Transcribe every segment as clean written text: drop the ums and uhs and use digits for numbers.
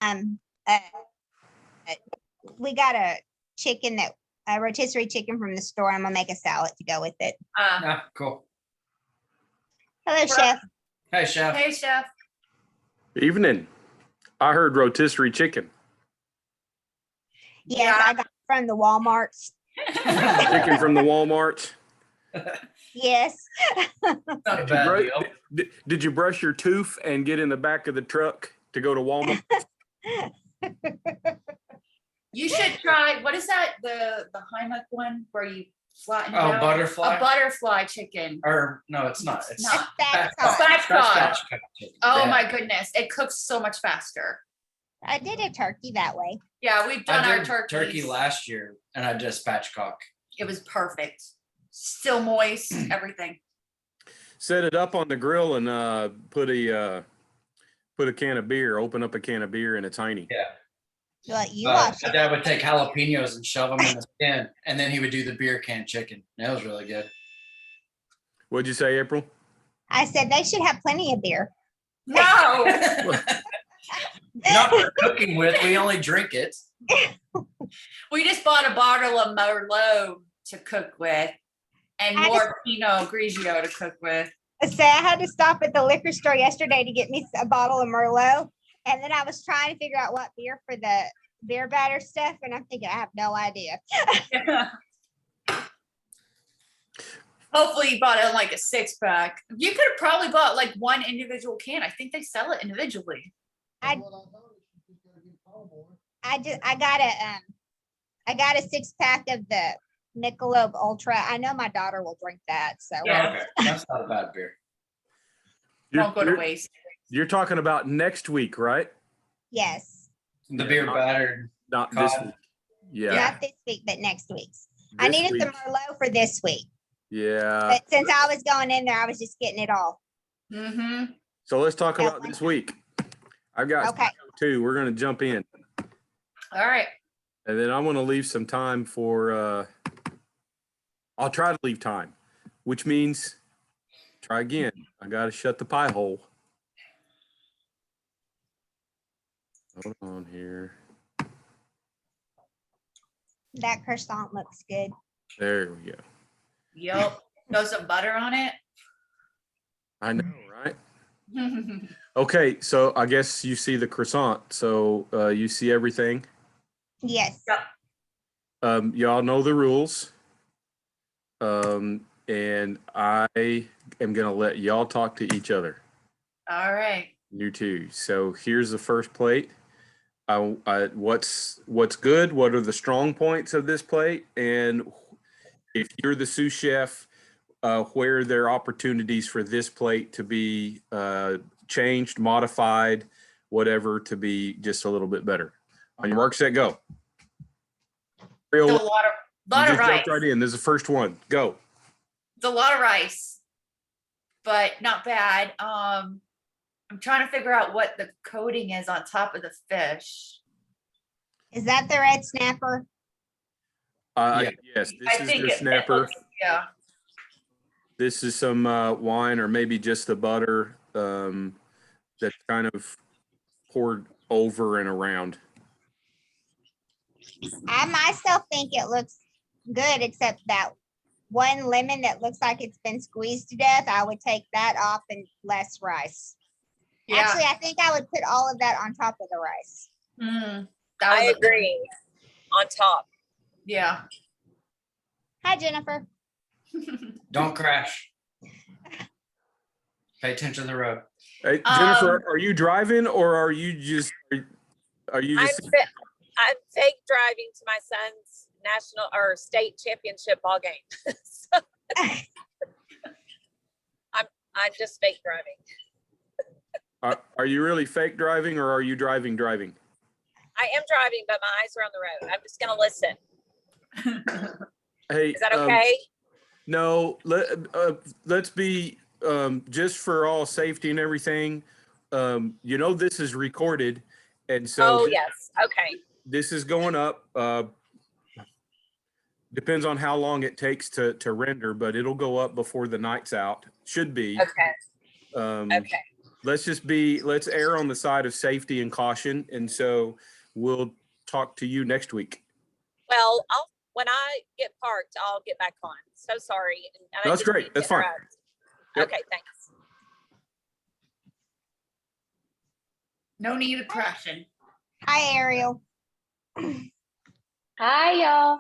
Um, uh, we got a chicken a rotisserie chicken from the store. I'm gonna make a salad to go with it. Yeah, cool. Hello, chef. Hey, chef. Hey, chef. Evening. I heard rotisserie chicken. Yes, Yeah. I got it from the Walmarts. Chicken from the Walmart. Yes. Not a bad deal. Did you brush your tooth and get in the back of the truck to go to Walmart? You should try, what is that? The Heimat one where you flatten it Oh, out? butterfly? A butterfly chicken. Or no, it's not. It's not. Spatchcock. Spatchcock. Oh my goodness. It cooks so much faster. I did a turkey that way. Yeah, we've done I our did turkeys. turkey last year, and I did spatchcock. It was perfect. Still moist, everything. Set it up on the grill and put a can of beer. Open up a can of beer in a tiny. Yeah. Like you My watch it. dad would take jalapenos and shove them in the skin, and then he would do the beer can chicken. That was really good. What'd you say, April? I said they should have plenty of beer. No. Not for cooking with. We only drink it. We just bought a bottle of Merlot to cook with and more Pinot Grigio to cook with. So I had to stop at the liquor store yesterday to get me a bottle of Merlot. And then I was trying to figure out what beer for the beer batter stuff. And I'm thinking, I have no idea. Hopefully you bought it in like a 6-pack. You could have probably bought like one individual can. I think they sell it individually. I got a 6-pack of the Michelob Ultra. I know my daughter will drink that. So Yeah. Okay, that's not a bad beer. Won't go to waste. You're talking about next week, right? yes. The Yeah, beer not- battered. Not Cod. this week. Yeah. Not this week, but next week's. I this needed the week. Merlot for this week. Yeah. But since I was going in there, I was just getting it all. Mm-hmm. So let's talk about this week. I've got Okay. 2. We're going to jump in. All right. And then I want to leave some time for, I'll try to leave time, which means try again. I got to shut the pie hole. Hold on here. That croissant looks good. There we go. Yep. Throw some butter on it. I know, right? Okay, so I guess you see the croissant. So you see everything. Yes. Yep. Y'all know the rules. And I am going to let y'all talk to each other. All right. You too. So here's the first plate. What's good? What are the strong points of this plate? And if you're the sous chef, where are there opportunities for this plate to be changed, modified, whatever, to be just a little bit better? On your mark, set, go. It's Real, a lot of just rice. jumped right in. This is the first one. Go. It's a lot of rice, but not bad. I'm trying to figure out what the coating is on top of the fish. Is that the red snapper? Yeah. Yes, I this think is the snapper. Yeah. This is some wine, or maybe just the butter that's kind of poured over and around. I myself think it looks good, except that one lemon that looks like it's been squeezed to death. I would take that off and less rice. Yeah. Actually, I think I would put all of that on top of the rice. That I would look- agree. On top. Yeah. Hi, Jennifer. Don't crash. Pay attention to the road. Hey, Jennifer, are you driving, or are you just? I'm fake driving to my son's national or state championship ball game. So, I'm just fake driving. Are you really fake driving, or are you driving? I am driving, but my eyes are on the road. I'm just gonna listen. Hey, Is that okay? No, let's be just for all safety and everything. This is recorded, and so Yes. Okay. this is going up. Depends on how long it takes to render, but it'll go up before the night's out. Should be. Okay. Um, Okay. let's err on the side of safety and caution. And so we'll talk to you next week. Well, when I get parked, I'll get back on. So sorry. And I No, that's didn't great. mean to That's fine. interrupt. Yep. Okay, thanks. No need of crashing. Hi, Ariel. Hi, y'all.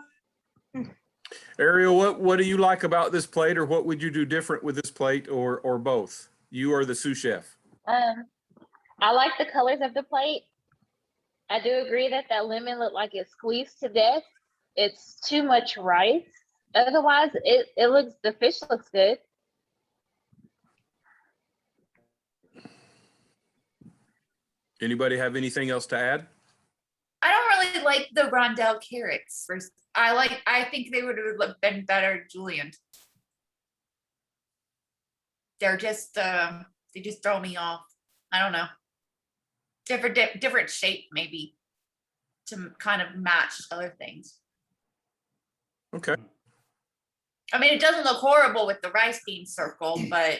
Ariel, what do you like about this plate, or what would you do different with this plate, or both? You are the sous chef. I like the colors of the plate. I do agree that that lemon looked like it's squeezed to death. It's too much rice. Otherwise, the fish looks good. Anybody have anything else to add? I don't really like the rondelle carrots. I think they would have been better julienne. They're just they just throw me off. I don't know. Different shape maybe to kind of match other things. Okay. I mean, it doesn't look horrible with the rice being circled, but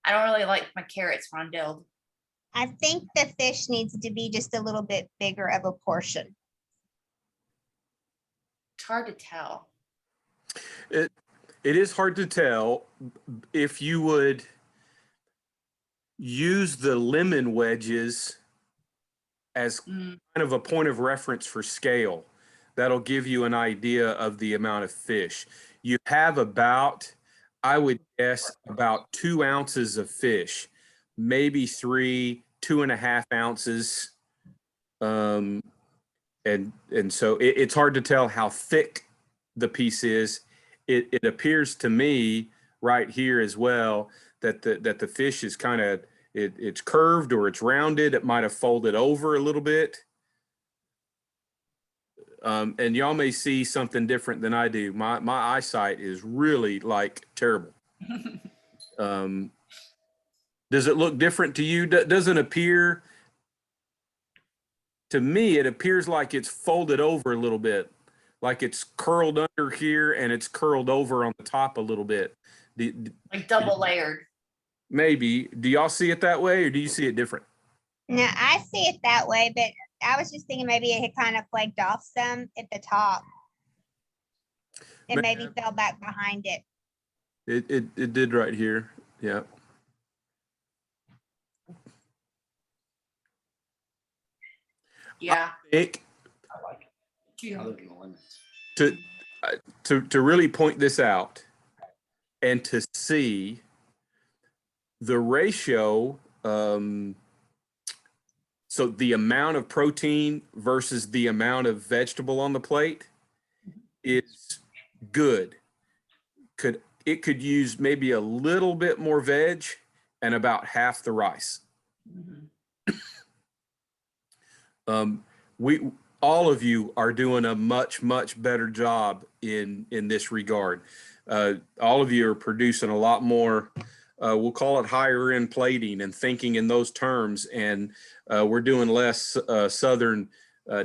I don't really like my carrots rondelled. I think the fish needs to be just a little bit bigger of a portion. It's hard to tell. It is hard to tell. If you would use the lemon wedges as kind of a point of reference for scale, that'll give you an idea of the amount of fish. You have about, I would guess, about 2 ounces of fish, maybe 2.5 ounces. And so it's hard to tell how thick the piece is. It appears to me right here as well that the fish is kind of, it's curved or it's rounded. It might have folded over a little bit. And y'all may see something different than I do. My eyesight is really like terrible. Does it look different to you? Doesn't appear to me. It appears like it's folded over a little bit, like it's curled under here and it's curled over on the top a little bit. Like double layered. Maybe. Do y'all see it that way, or do you see it different? No, I see it that way, but I was just thinking maybe it had kind of flaked off some at the top. It maybe fell back behind it. It did right here. Yeah. Yeah. Nick, I like it. I look at the limits. to really point this out and to see the ratio, so the amount of protein versus the amount of vegetable on the plate is good. It could use maybe a little bit more veg and about half the rice. All of you are doing a much better job in this regard. All of you are producing a lot more, we'll call it higher end plating and thinking in those terms. And we're doing less Southern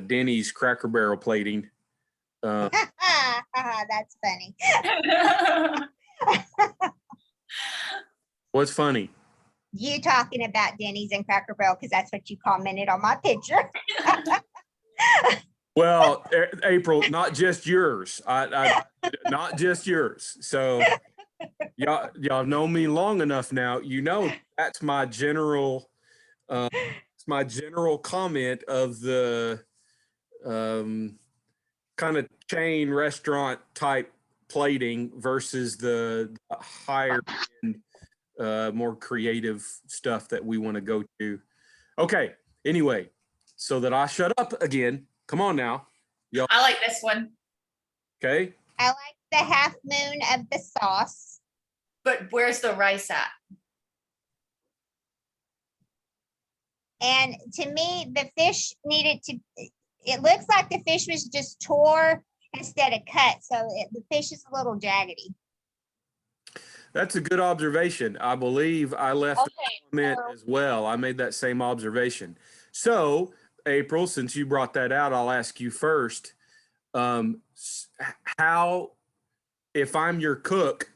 Denny's Cracker Barrel plating. That's funny. What's funny? You talking about Denny's and Cracker Barrel because that's what you commented on my picture. Well, April, not just yours. Not just yours. So y'all know me long enough now. You know that's my general. It's my general comment of the kind of chain restaurant type plating versus the higher end, more creative stuff that we want to go to. Okay. Anyway, so that I shut up again. Come on now. Y'all. I like this one. Okay. I like the half moon of the sauce. But where's the rice at? And to me, the fish needed to, it looks like the fish was just tore instead of cut. So the fish is a little jaggedy. That's a good observation. I believe I left a comment as well. I made that same observation. So, April, since you brought that out, I'll ask you first. How, if I'm your cook,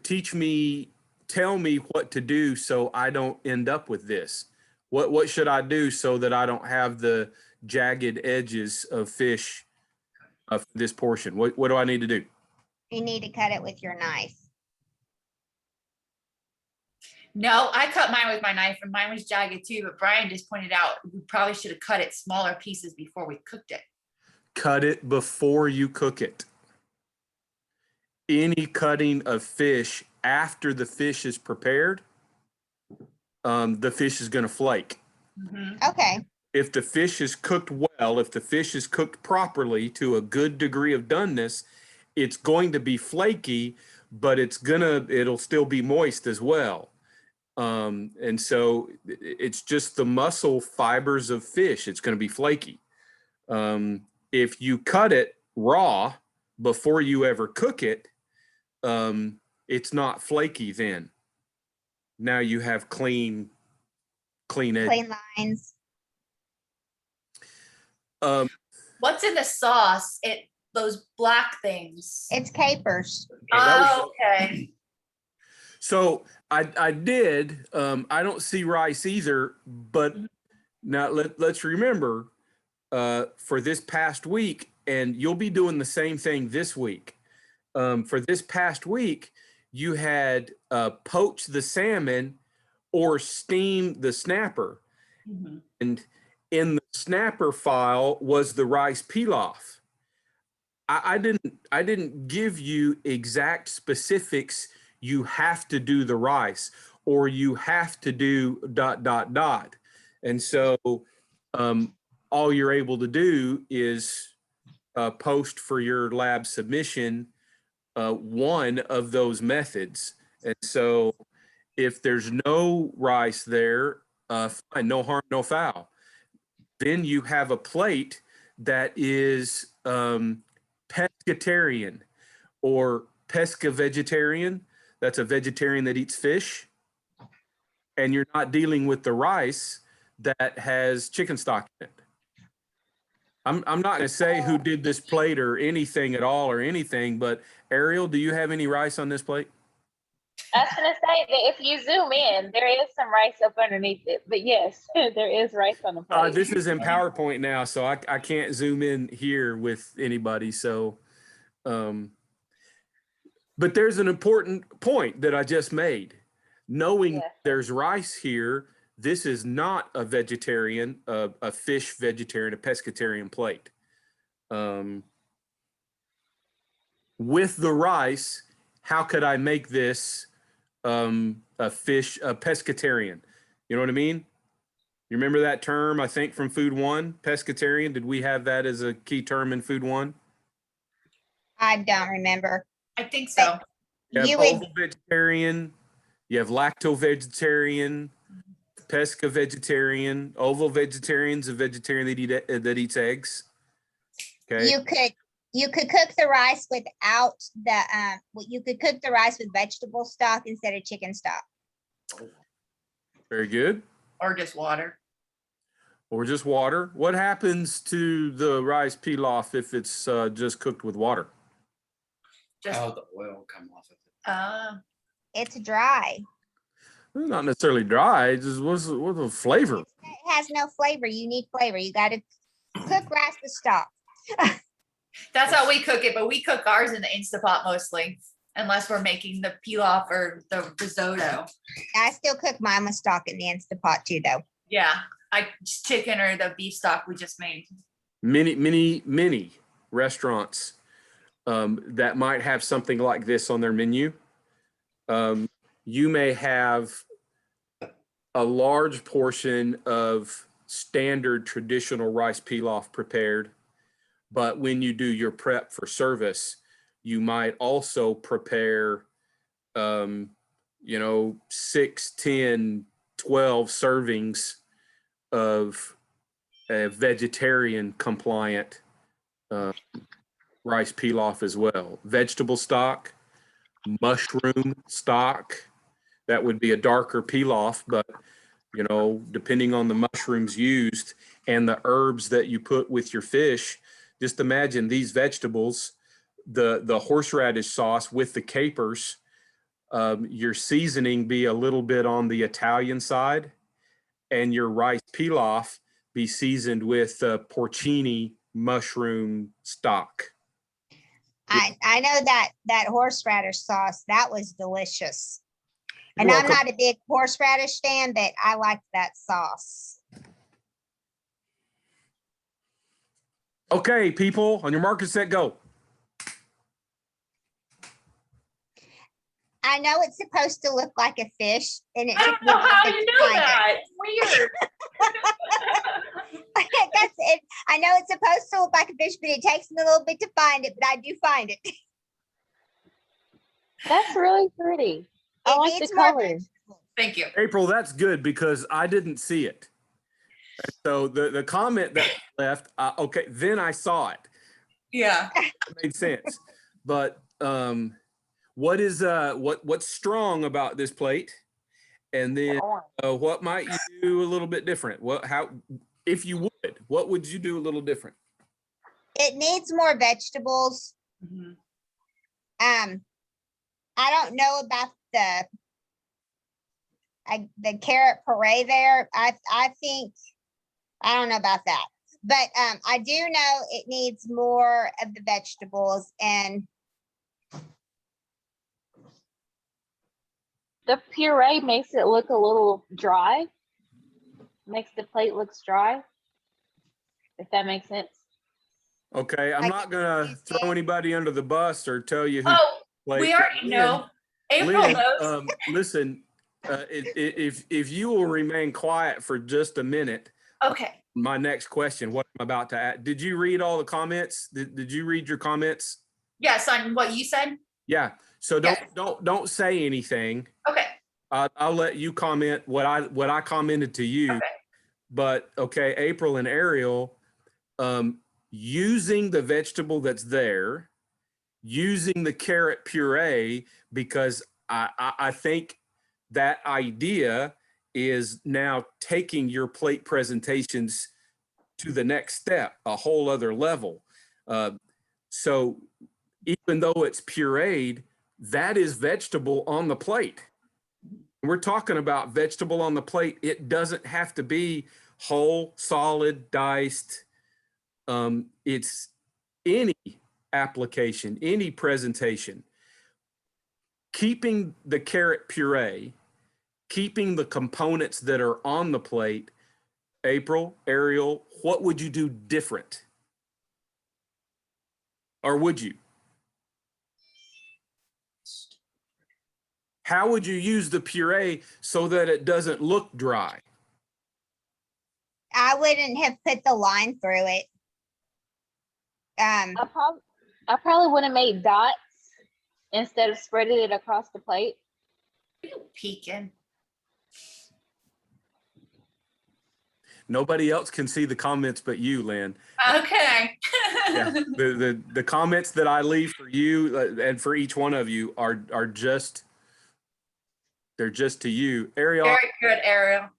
teach me tell me what to do so I don't end up with this. What should I do so that I don't have the jagged edges of fish of this portion? What do I need to do? You need to cut it with your knife. No, I cut mine with my knife and mine was jagged too, but Brian just pointed out we probably should have cut it smaller pieces before we cooked it. Cut it before you cook it. Any cutting of fish after the fish is prepared, the fish is going to flake. Okay. If the fish is cooked well, if the fish is cooked properly to a good degree of doneness, it's going to be flaky, but it'll still be moist as well. And so it's just the muscle fibers of fish. It's going to be flaky. If you cut it raw before you ever cook it, it's not flaky then. Now you have clean edge. Clean lines. What's in the sauce? Those black things. It's capers. Oh, okay. So I did. I don't see rice either, but now let's remember for this past week, and you'll be doing the same thing this week. For this past week, you had poach the salmon or steam the snapper. And in the snapper file was the rice pilaf. I didn't give you exact specifics. You have to do the rice or you have to do ... And so all you're able to do is post for your lab submission one of those methods. And so if there's no rice there, fine, no harm, no foul. Then you have a plate that is pescatarian or pesca-vegetarian. That's a vegetarian that eats fish. And you're not dealing with the rice that has chicken stock in it. I'm not going to say who did this plate or anything at all or anything, but Ariel, do you have any rice on this plate? I was gonna say that if you zoom in, there is some rice up underneath it. But yes, there is rice on the plate. This is in PowerPoint now, so I can't zoom in here with anybody. So, but there's an important point that I just made. Knowing Yes. there's rice here, this is not a vegetarian, a fish vegetarian, a pescatarian plate. With the rice, how could I make this a pescatarian? You know what I mean? You remember that term, I think, from Food One, pescatarian? Did we have that as a key term in Food One? I don't remember. I think so. You have You would, ovo-vegetarian, you have lacto-vegetarian, pesca-vegetarian, ovo-vegetarian's a vegetarian that eats eggs. Okay. you could cook the rice without the you could cook the rice with vegetable stock instead of chicken stock. Very good. Or just water. Or just water. What happens to the rice pilaf if it's just cooked with water? Just The oil will come off of it. It's dry. It's not necessarily dry. It's just what's the flavor? It has no flavor. You need flavor. You got to cook rice with stock. that's how we cook it, but we cook ours in the Instapot mostly, unless we're making the pilaf or the risotto. I still cook mine with stock in the Instapot too, though. Yeah, chicken or the beef stock we just made. Many restaurants that might have something like this on their menu. You may have a large portion of standard traditional rice pilaf prepared, but when you do your prep for service, you might also prepare, 6, 10, 12 servings of a vegetarian compliant rice pilaf as well. Vegetable stock, mushroom stock, that would be a darker pilaf, but depending on the mushrooms used and the herbs that you put with your fish, just imagine these vegetables, the horseradish sauce with the capers, your seasoning be a little bit on the Italian side, and your rice pilaf be seasoned with porcini mushroom stock. I know that horseradish sauce, that was delicious. You're And I'm welcome. not a big horseradish fan, but I liked that sauce. Okay, people, on your mark, set, go. I know it's supposed to look like a fish, and it I took don't me a know little how bit you to know find it. that. It's weird. That's it. I know it's supposed to look like a fish, but it takes me a little bit to find it, but I do find it. That's really pretty. I It like the needs more color. vegetables. Thank you. April, that's good because I didn't see it. And so the comment that left, okay, then I saw it. Yeah. It made sense. But what's strong about this plate? And then what might you do a little bit different? If you would, what would you do a little different? It needs more vegetables. Mhm. I don't know about the carrot puree there. I think I don't know about that, but I do know it needs more of the vegetables, and The puree makes it look a little dry. Makes the plate looks dry. If that makes sense. Okay, I'm I not get gonna what you throw said. anybody under the bus or tell you who Oh, played. we already know. April Lynn, knows. listen, if you will remain quiet for just a minute, Okay. my next question, what I'm about to add, did you read all the comments? Did you read your comments? Yes, on what you said. Yeah. So Yes. don't say anything. Okay. I'll let you comment what I commented to you. Okay. But okay, April and Ariel, using the vegetable that's there, using the carrot puree, because I think that idea is now taking your plate presentations to the next step, a whole other level. So even though it's pureed, that is vegetable on the plate. We're talking about vegetable on the plate. It doesn't have to be whole, solid, diced. It's any application, any presentation. Keeping the carrot puree, keeping the components that are on the plate. April, Ariel, what would you do different? Or would you? How would you use the puree so that it doesn't look dry? I wouldn't have put the line through it. I probably would have made dots instead of spreading it across the plate. You peeking. Nobody else can see the comments but you, Lynn. Okay. Yeah, the comments that I leave for you and for each one of you are just, they're just to you. Ariel, Very good, Ariel.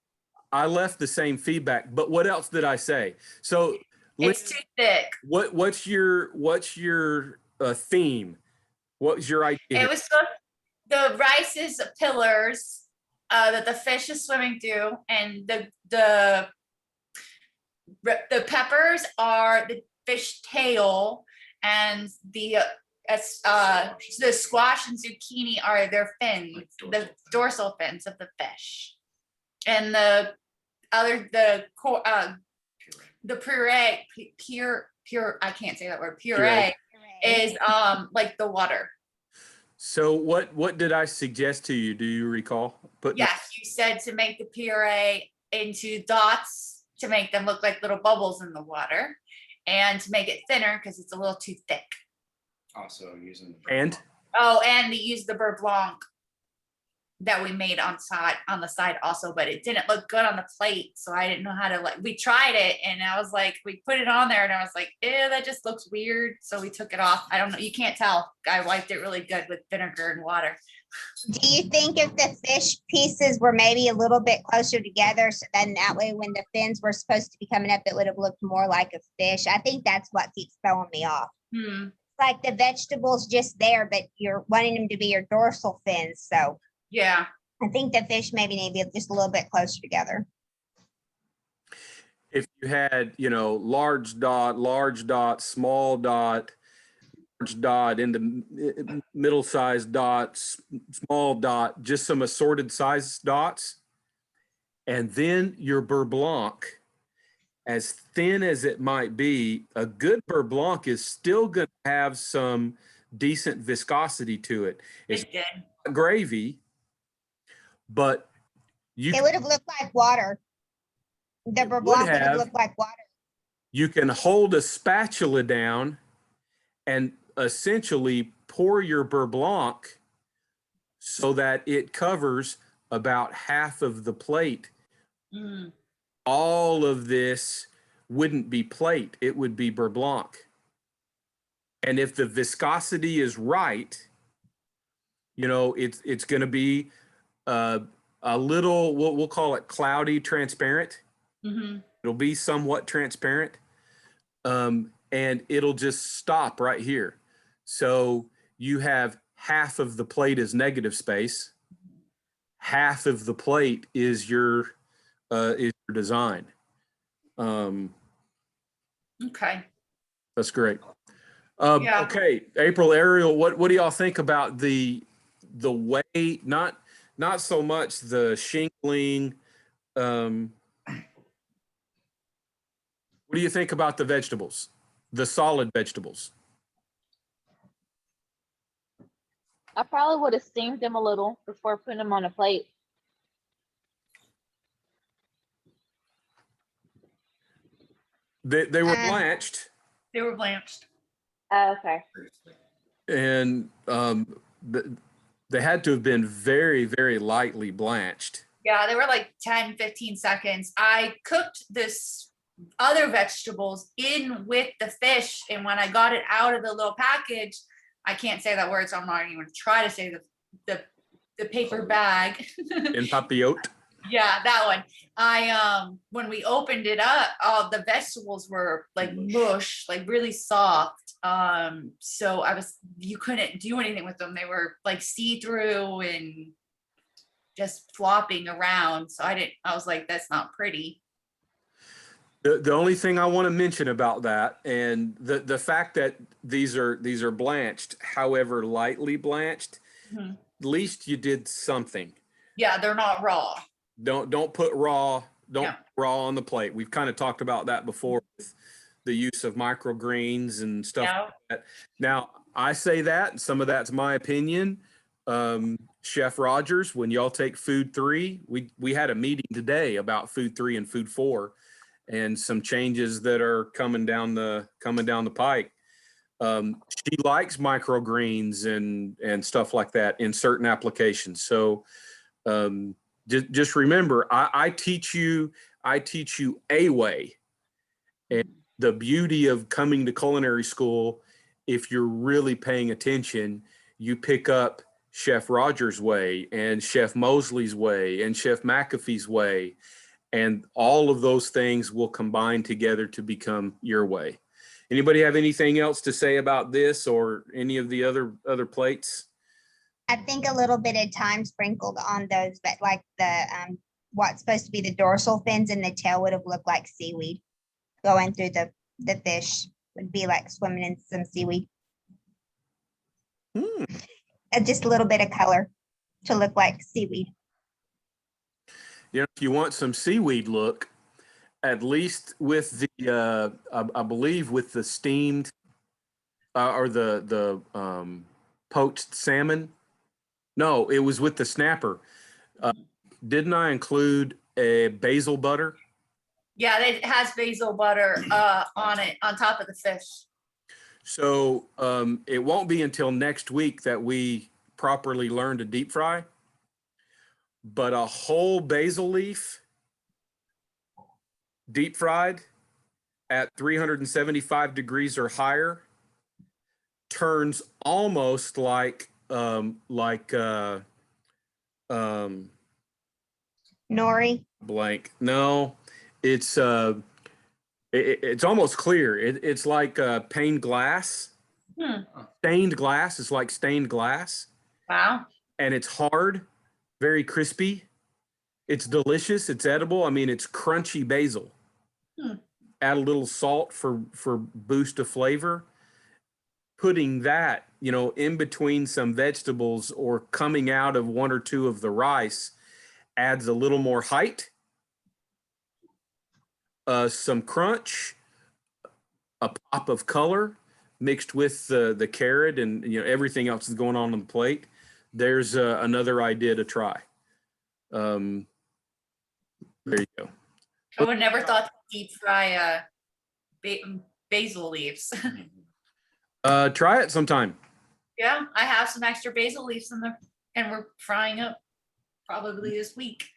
I left the same feedback, but what else did I say? So Lynn, It's too thick. what's your theme? What was your idea? It was the rice is pillars that the fish is swimming through, and the peppers are the fish tail, and the squash and zucchini are their fins, the dorsal fins of the fish, and the puree, pure I can't say that word, puree is like the water. So what did I suggest to you? Do you recall? Yes, you said to make the puree into dots to make them look like little bubbles in the water, and to make it thinner because it's a little too thick. Also using And Oh, and they used the beurre blanc that we made on the side also, but it didn't look good on the plate, so I didn't know how to, we tried it, and I was like, we put it on there, and I was like, ew, that just looks weird, so we took it off. I don't know, you can't tell. I wiped it really good with vinegar and water. Do you think if the fish pieces were maybe a little bit closer together, so then that way when the fins were supposed to be coming up, it would have looked more like a fish? I think that's what keeps throwing me off. like the vegetables just there, but you're wanting them to be your dorsal fins. So Yeah. I think the fish maybe need to be just a little bit closer together. If you had, large dot, small dot, large dot, into middle-sized dots, small dot, just some assorted size dots, and then your beurre blanc, as thin as it might be, a good beurre blanc is still going to have some decent viscosity to it. It's It did. not gravy, but It would have looked like water. The It beurre would blanc would have have. looked like water. you can hold a spatula down and essentially pour your beurre blanc so that it covers about half of the plate. Mm. All of this wouldn't be plate, it would be beurre blanc. And if the viscosity is right, it's going to be a little, we'll call it cloudy transparent. Mm-hmm. It'll be somewhat transparent. And it'll just stop right here. So you have half of the plate is negative space. Half of the plate is your design. Okay. That's great. Yeah. Okay, April, Ariel, what do y'all think about the way, not so much the shingling. What do you think about the vegetables, the solid vegetables? I probably would have steamed them a little before putting them on a plate. They were blanched, They were blanched. Okay. and they had to have been very, very lightly blanched. Yeah, they were like 10, 15 seconds. I cooked this other vegetables in with the fish. And when I got it out of the little package, I can't say that word, so I'm not even going to try to say the paper bag. In papillote. Yeah, that one. I when we opened it up, all the vegetables were like mush, like really soft. So you couldn't do anything with them. They were like see-through and just flopping around. So I was like, that's not pretty. The only thing I want to mention about that, and the fact that these are blanched, however lightly blanched, Mhm. at least you did something. Yeah, they're not raw. Don't put raw Yeah. raw on the plate. We've kind of talked about that before with the use of microgreens and stuff Yeah. like that. Now, I say that, some of that's my opinion. Chef Rogers, when y'all take food 3, we had a meeting today about food 3 and food 4 and some changes that are coming down the pike. She likes microgreens and stuff like that in certain applications. So just remember, I teach you a way. And the beauty of coming to culinary school, if you're really paying attention, you pick up Chef Rogers' way and Chef Mosley's way and Chef McAfee's way. And all of those things will combine together to become your way. Anybody have anything else to say about this or any of the other plates? I think a little bit of time sprinkled on those, but like the what's supposed to be the dorsal fins and the tail would have looked like seaweed going through the fish. Would be like swimming in some seaweed. Just a little bit of color to look like seaweed. If you want some seaweed look, at least with the I believe with the steamed or the poached salmon. No, it was with the snapper. Didn't I include a basil butter? Yeah, it has basil butter on it, on top of the fish. So it won't be until next week that we properly learn to deep fry. But a whole basil leaf deep fried at 375 degrees or higher turns almost like Nori. blank. No, it's almost clear. It's like pained glass. Stained glass is like stained glass, Wow. and it's hard, very crispy. It's delicious. It's edible. I mean, it's crunchy basil. Add a little salt for boost of flavor. Putting that, in between some vegetables or coming out of one or two of the rice adds a little more height, some crunch, a pop of color mixed with the carrot and everything else that's going on the plate. There's another idea to try. There you go. I would never thought to deep fry basil leaves. Try it sometime. Yeah, I have some extra basil leaves in there, and we're frying up probably this week.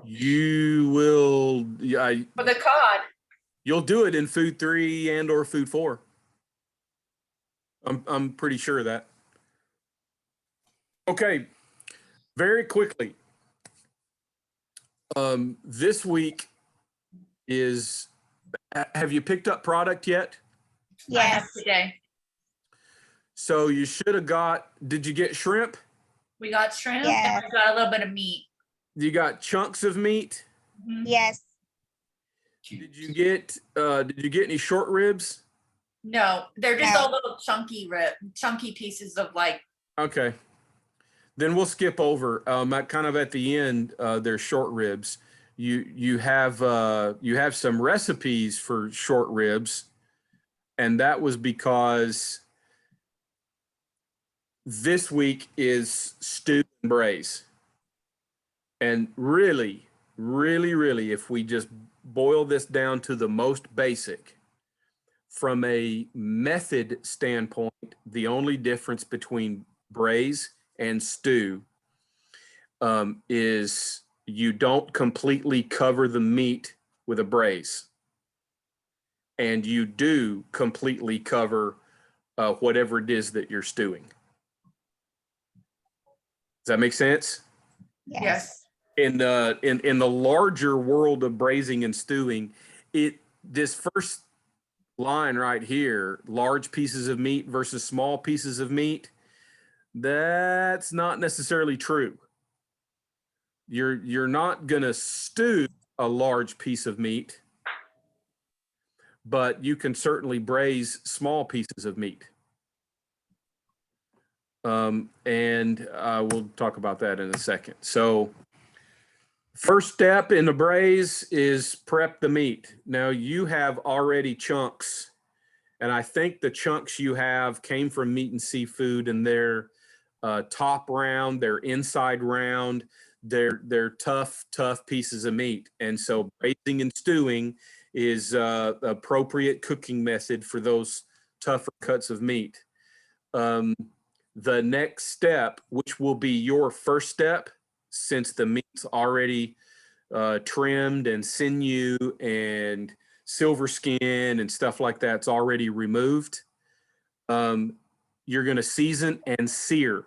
You will, For the cod. you'll do it in food 3 and or food 4. I'm pretty sure of that. Okay, very quickly. This week have you picked up product yet? I have Yes. today. So you should have did you get shrimp? We got shrimp Yes. and we got a little bit of meat. You got chunks of meat? Mhm. Yes. Did you get any short ribs? No, they're just No. all little chunky pieces of like. Okay. Then we'll skip over. Kind of at the end, they're short ribs. You have some recipes for short ribs, and that was because this week is stew and braise. And really, really, really, if we just boil this down to the most basic, from a method standpoint, the only difference between braise and stew is you don't completely cover the meat with a braise, and you do completely cover whatever it is that you're stewing. Does that make sense? Yes. In the larger world of braising and stewing, this first line right here, large pieces of meat versus small pieces of meat, that's not necessarily true. You're not gonna stew a large piece of meat, but you can certainly braise small pieces of meat. And we'll talk about that in a second. So first step in the braise is prep the meat. Now you have already chunks, and I think the chunks you have came from Meat and Seafood, and they're top round, they're inside round, they're tough pieces of meat. And so braising and stewing is appropriate cooking method for those tougher cuts of meat. The next step, which will be your first step, since the meat's already trimmed and sinew and silver skin and stuff like that's already removed, you're going to season and sear.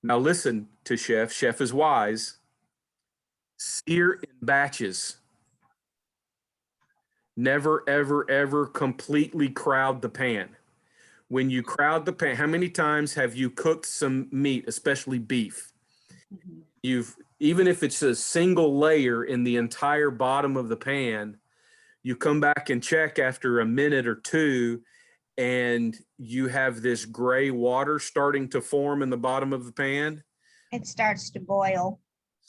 Now listen to Chef. Chef is wise. Sear in batches. Never, ever, ever completely crowd the pan. When you crowd the pan, how many times have you cooked some meat, especially beef? Even if it's a single layer in the entire bottom of the pan, you come back and check after a minute or two, and you have this gray water starting to form in the bottom of the pan. It starts to boil.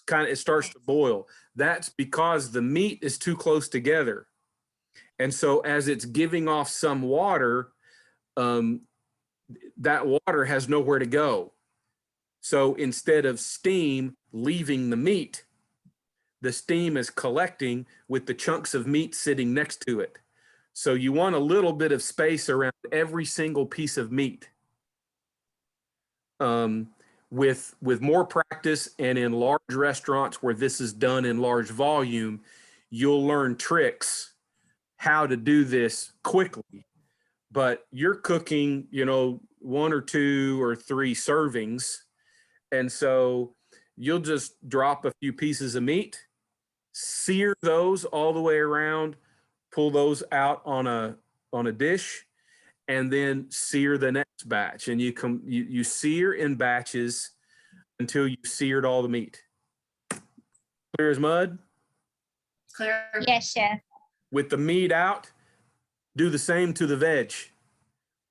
It starts to boil. That's because the meat is too close together. And so as it's giving off some water, that water has nowhere to go. So instead of steam leaving the meat, the steam is collecting with the chunks of meat sitting next to it. So you want a little bit of space around every single piece of meat. With more practice and in large restaurants where this is done in large volume, you'll learn tricks how to do this quickly. But you're cooking, 1 or 2 or 3 servings. And so you'll just drop a few pieces of meat, sear those all the way around, pull those out on a dish, and then sear the next batch. And you sear in batches until you've seared all the meat. Clear as mud? Clear. Yes, chef. With the meat out, do the same to the veg.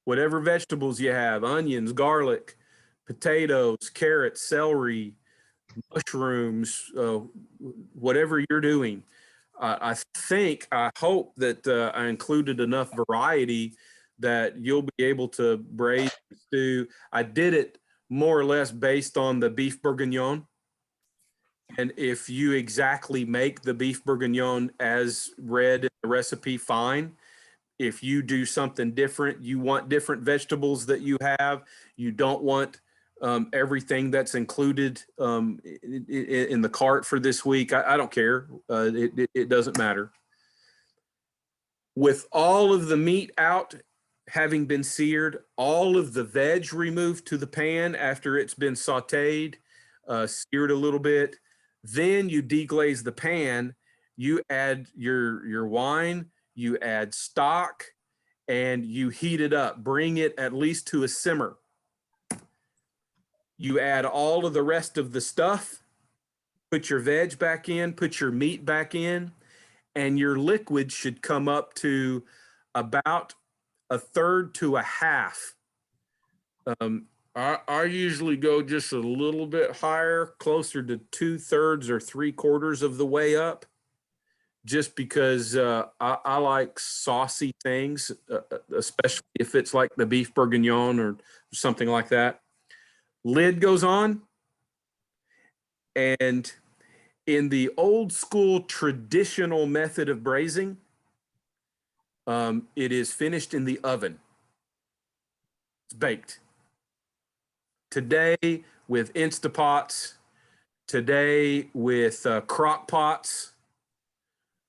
Whatever vegetables you have, onions, garlic, potatoes, carrots, celery, mushrooms, whatever you're doing. I hope that I included enough variety that you'll be able to braise the stew. I did it more or less based on the beef bourguignon. And if you exactly make the beef bourguignon as read in the recipe, fine. If you do something different, you want different vegetables that you have, you don't want everything that's included in the cart for this week, I don't care. It doesn't matter. With all of the meat out, having been seared, all of the veg removed to the pan after it's been sauteed, seared a little bit, then you deglaze the pan, you add your wine, you add stock, and you heat it up. Bring it at least to a simmer. You add all of the rest of the stuff, put your veg back in, put your meat back in, and your liquid should come up to about a third to a half. I usually go just a little bit higher, closer to 2/3 or 3/4 of the way up, just because I like saucy things, especially if it's like the beef bourguignon or something like that. Lid goes on, and in the old school traditional method of braising, it is finished in the oven. It's baked. Today with Instapots, today with crock pots,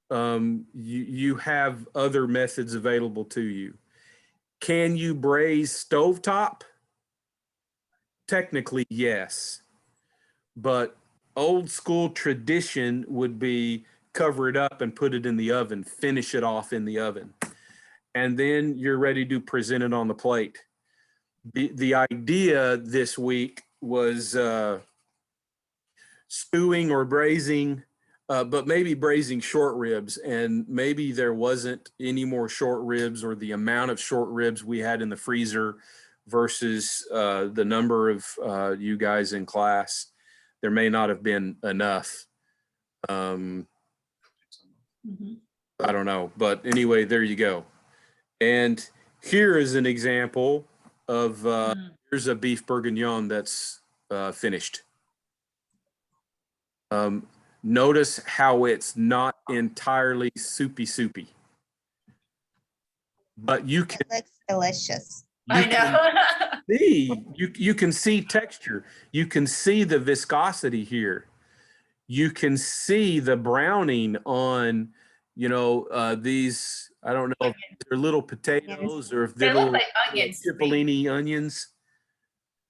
you have other methods available to you. Can you braise stovetop? Technically, yes. But old school tradition would be cover it up and put it in the oven, finish it off in the oven. And then you're ready to present it on the plate. The idea this week was stewing or braising, but maybe braising short ribs. And maybe there wasn't any more short ribs, or the amount of short ribs we had in the freezer versus the number of you guys in class. There may not have been enough. I don't know. But anyway, there you go. And here is an example of here's a beef bourguignon that's finished. Notice how it's not entirely soupy, but you can. It looks delicious. I know. You can see texture. You can see the viscosity here. You can see the browning on, these. I don't know if they're little potatoes or if They they're look little like onions. cipollini onions.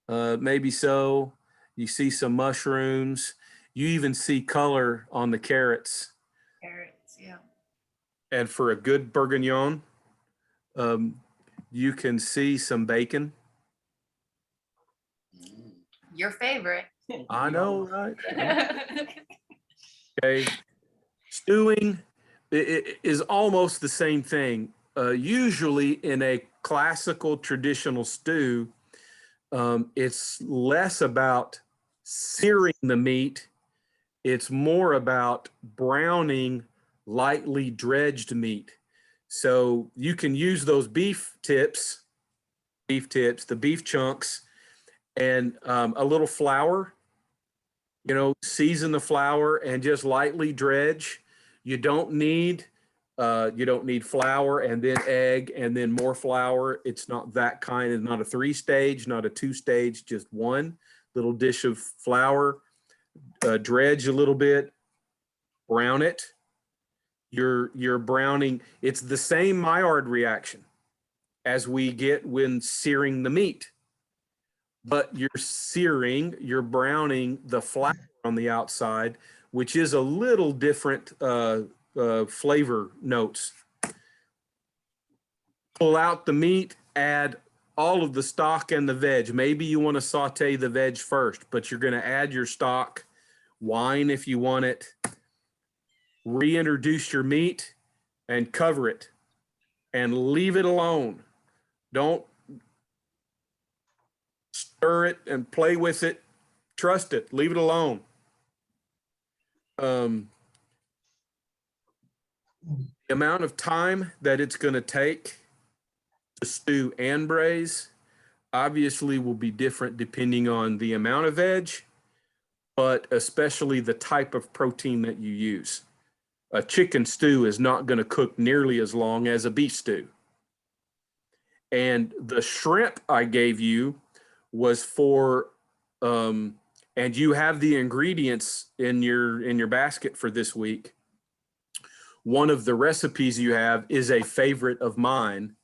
Maybe so. You see some mushrooms. You even see color on the carrots. Carrots, yeah. And for a good bourguignon, you can see some bacon. Your favorite. I know, right? Okay. Stewing is almost the same thing. Usually in a classical traditional stew, it's less about searing the meat. It's more about browning lightly dredged meat. So you can use those beef tips, the beef chunks, and a little flour, season the flour and just lightly dredge. You don't need flour and then egg and then more flour. It's not that kind. It's not a 3-stage, not a 2-stage, just one little dish of flour. Dredge a little bit, brown it. You're browning. It's the same Maillard reaction as we get when searing the meat, but you're browning the flour on the outside, which is a little different flavor notes. Pull out the meat, add all of the stock and the veg. Maybe you want to saute the veg first, but you're going to add your stock, wine if you want it, reintroduce your meat and cover it and leave it alone. Don't stir it and play with it. Trust it. Leave it alone. The amount of time that it's going to take to stew and braise obviously will be different depending on the amount of veg, but especially the type of protein that you use. A chicken stew is not going to cook nearly as long as a beef stew. And the shrimp I gave you was for, and you have the ingredients in your basket for this week. One of the recipes you have is a favorite of mine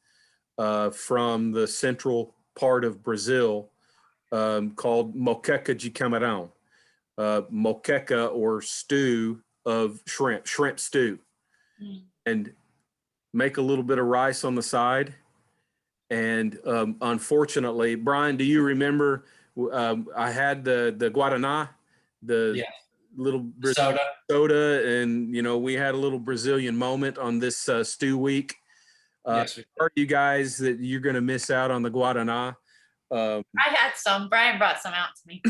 from the central part of Brazil called moqueca de camarão, moqueca or stew of shrimp stew. And make a little bit of rice on the side. And unfortunately, Brian, do you remember I had the Guaraná, the little soda, and we had a little Brazilian moment on this stew week. Yes. Are you guys that you're going to miss out on the Guaraná? I had some. Brian brought some out to me.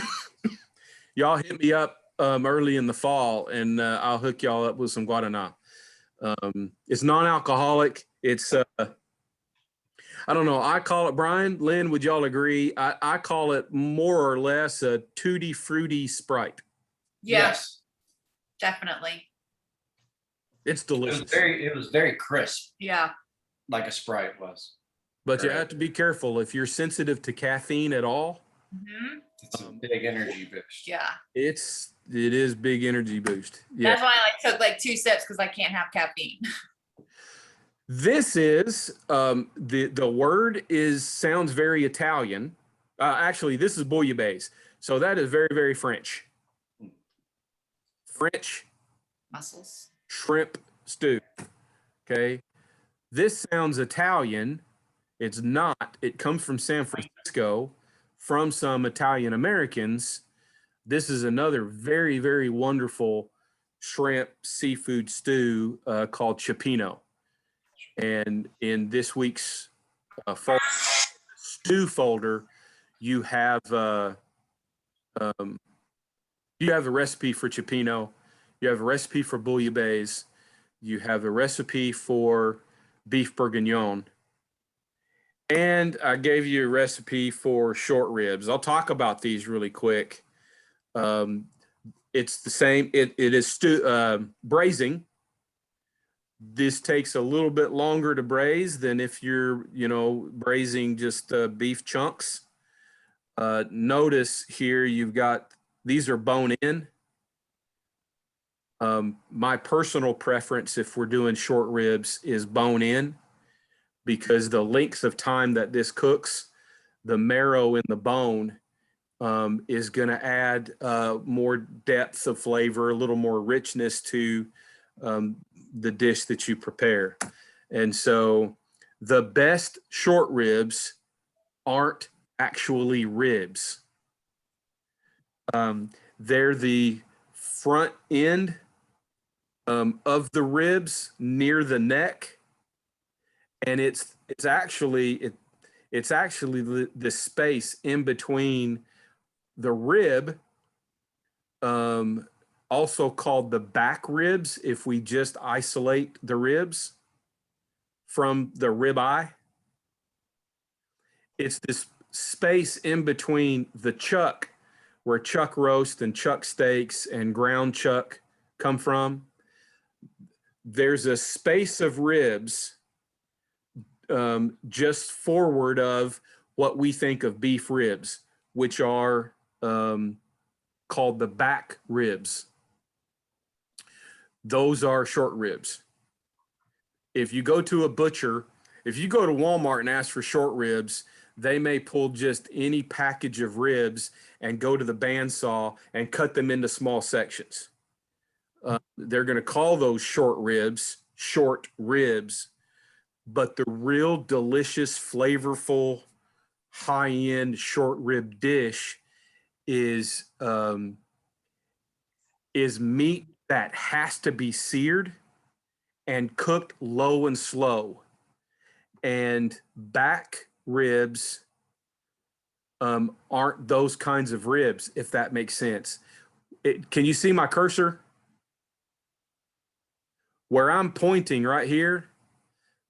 Y'all hit me up early in the fall, and I'll hook y'all up with some Guaraná. It's non-alcoholic. It's I don't know. I call it, Brian, Lynn, would y'all agree? I call it more or less a tutti fruity Sprite. Yes, definitely. It's delicious. It was very crisp, Yeah. like a Sprite was. But you have to be careful. If you're sensitive to caffeine at all, It's a big energy boost. Yeah. it is big energy boost. Yeah. That's why I took like 2 sips because I can't have caffeine. This is the word sounds very Italian. Actually, this is Bouillabaisse. So that is very, very French. French Muscles. shrimp stew. Okay. This sounds Italian. It's not. It comes from San Francisco, from some Italian Americans. This is another very, very wonderful shrimp seafood stew called Chipino. And in this week's stew folder, you have a recipe for Chipino, you have a recipe for Bouillabaisse, you have a recipe for beef bourguignon, and I gave you a recipe for short ribs. I'll talk about these really quick. It's the same. It is braising. This takes a little bit longer to braise than if you're, braising just beef chunks. Notice here you've got, these are bone in. My personal preference, if we're doing short ribs, is bone in, because the length of time that this cooks, the marrow in the bone is going to add more depth of flavor, a little more richness to the dish that you prepare. And so the best short ribs aren't actually ribs. They're the front end of the ribs near the neck, and it's actually the space in between the rib, also called the back ribs if we just isolate the ribs from the rib eye. It's this space in between the chuck, where chuck roast and chuck steaks and ground chuck come from. There's a space of ribs just forward of what we think of beef ribs, which are called the back ribs. Those are short ribs. If you go to a butcher, if you go to Walmart and ask for short ribs, they may pull just any package of ribs and go to the bandsaw and cut them into small sections. They're going to call those short ribs, but the real delicious, flavorful, high-end short rib dish is meat that has to be seared and cooked low and slow. And back ribs aren't those kinds of ribs, if that makes sense. Can you see my cursor? Where I'm pointing right here,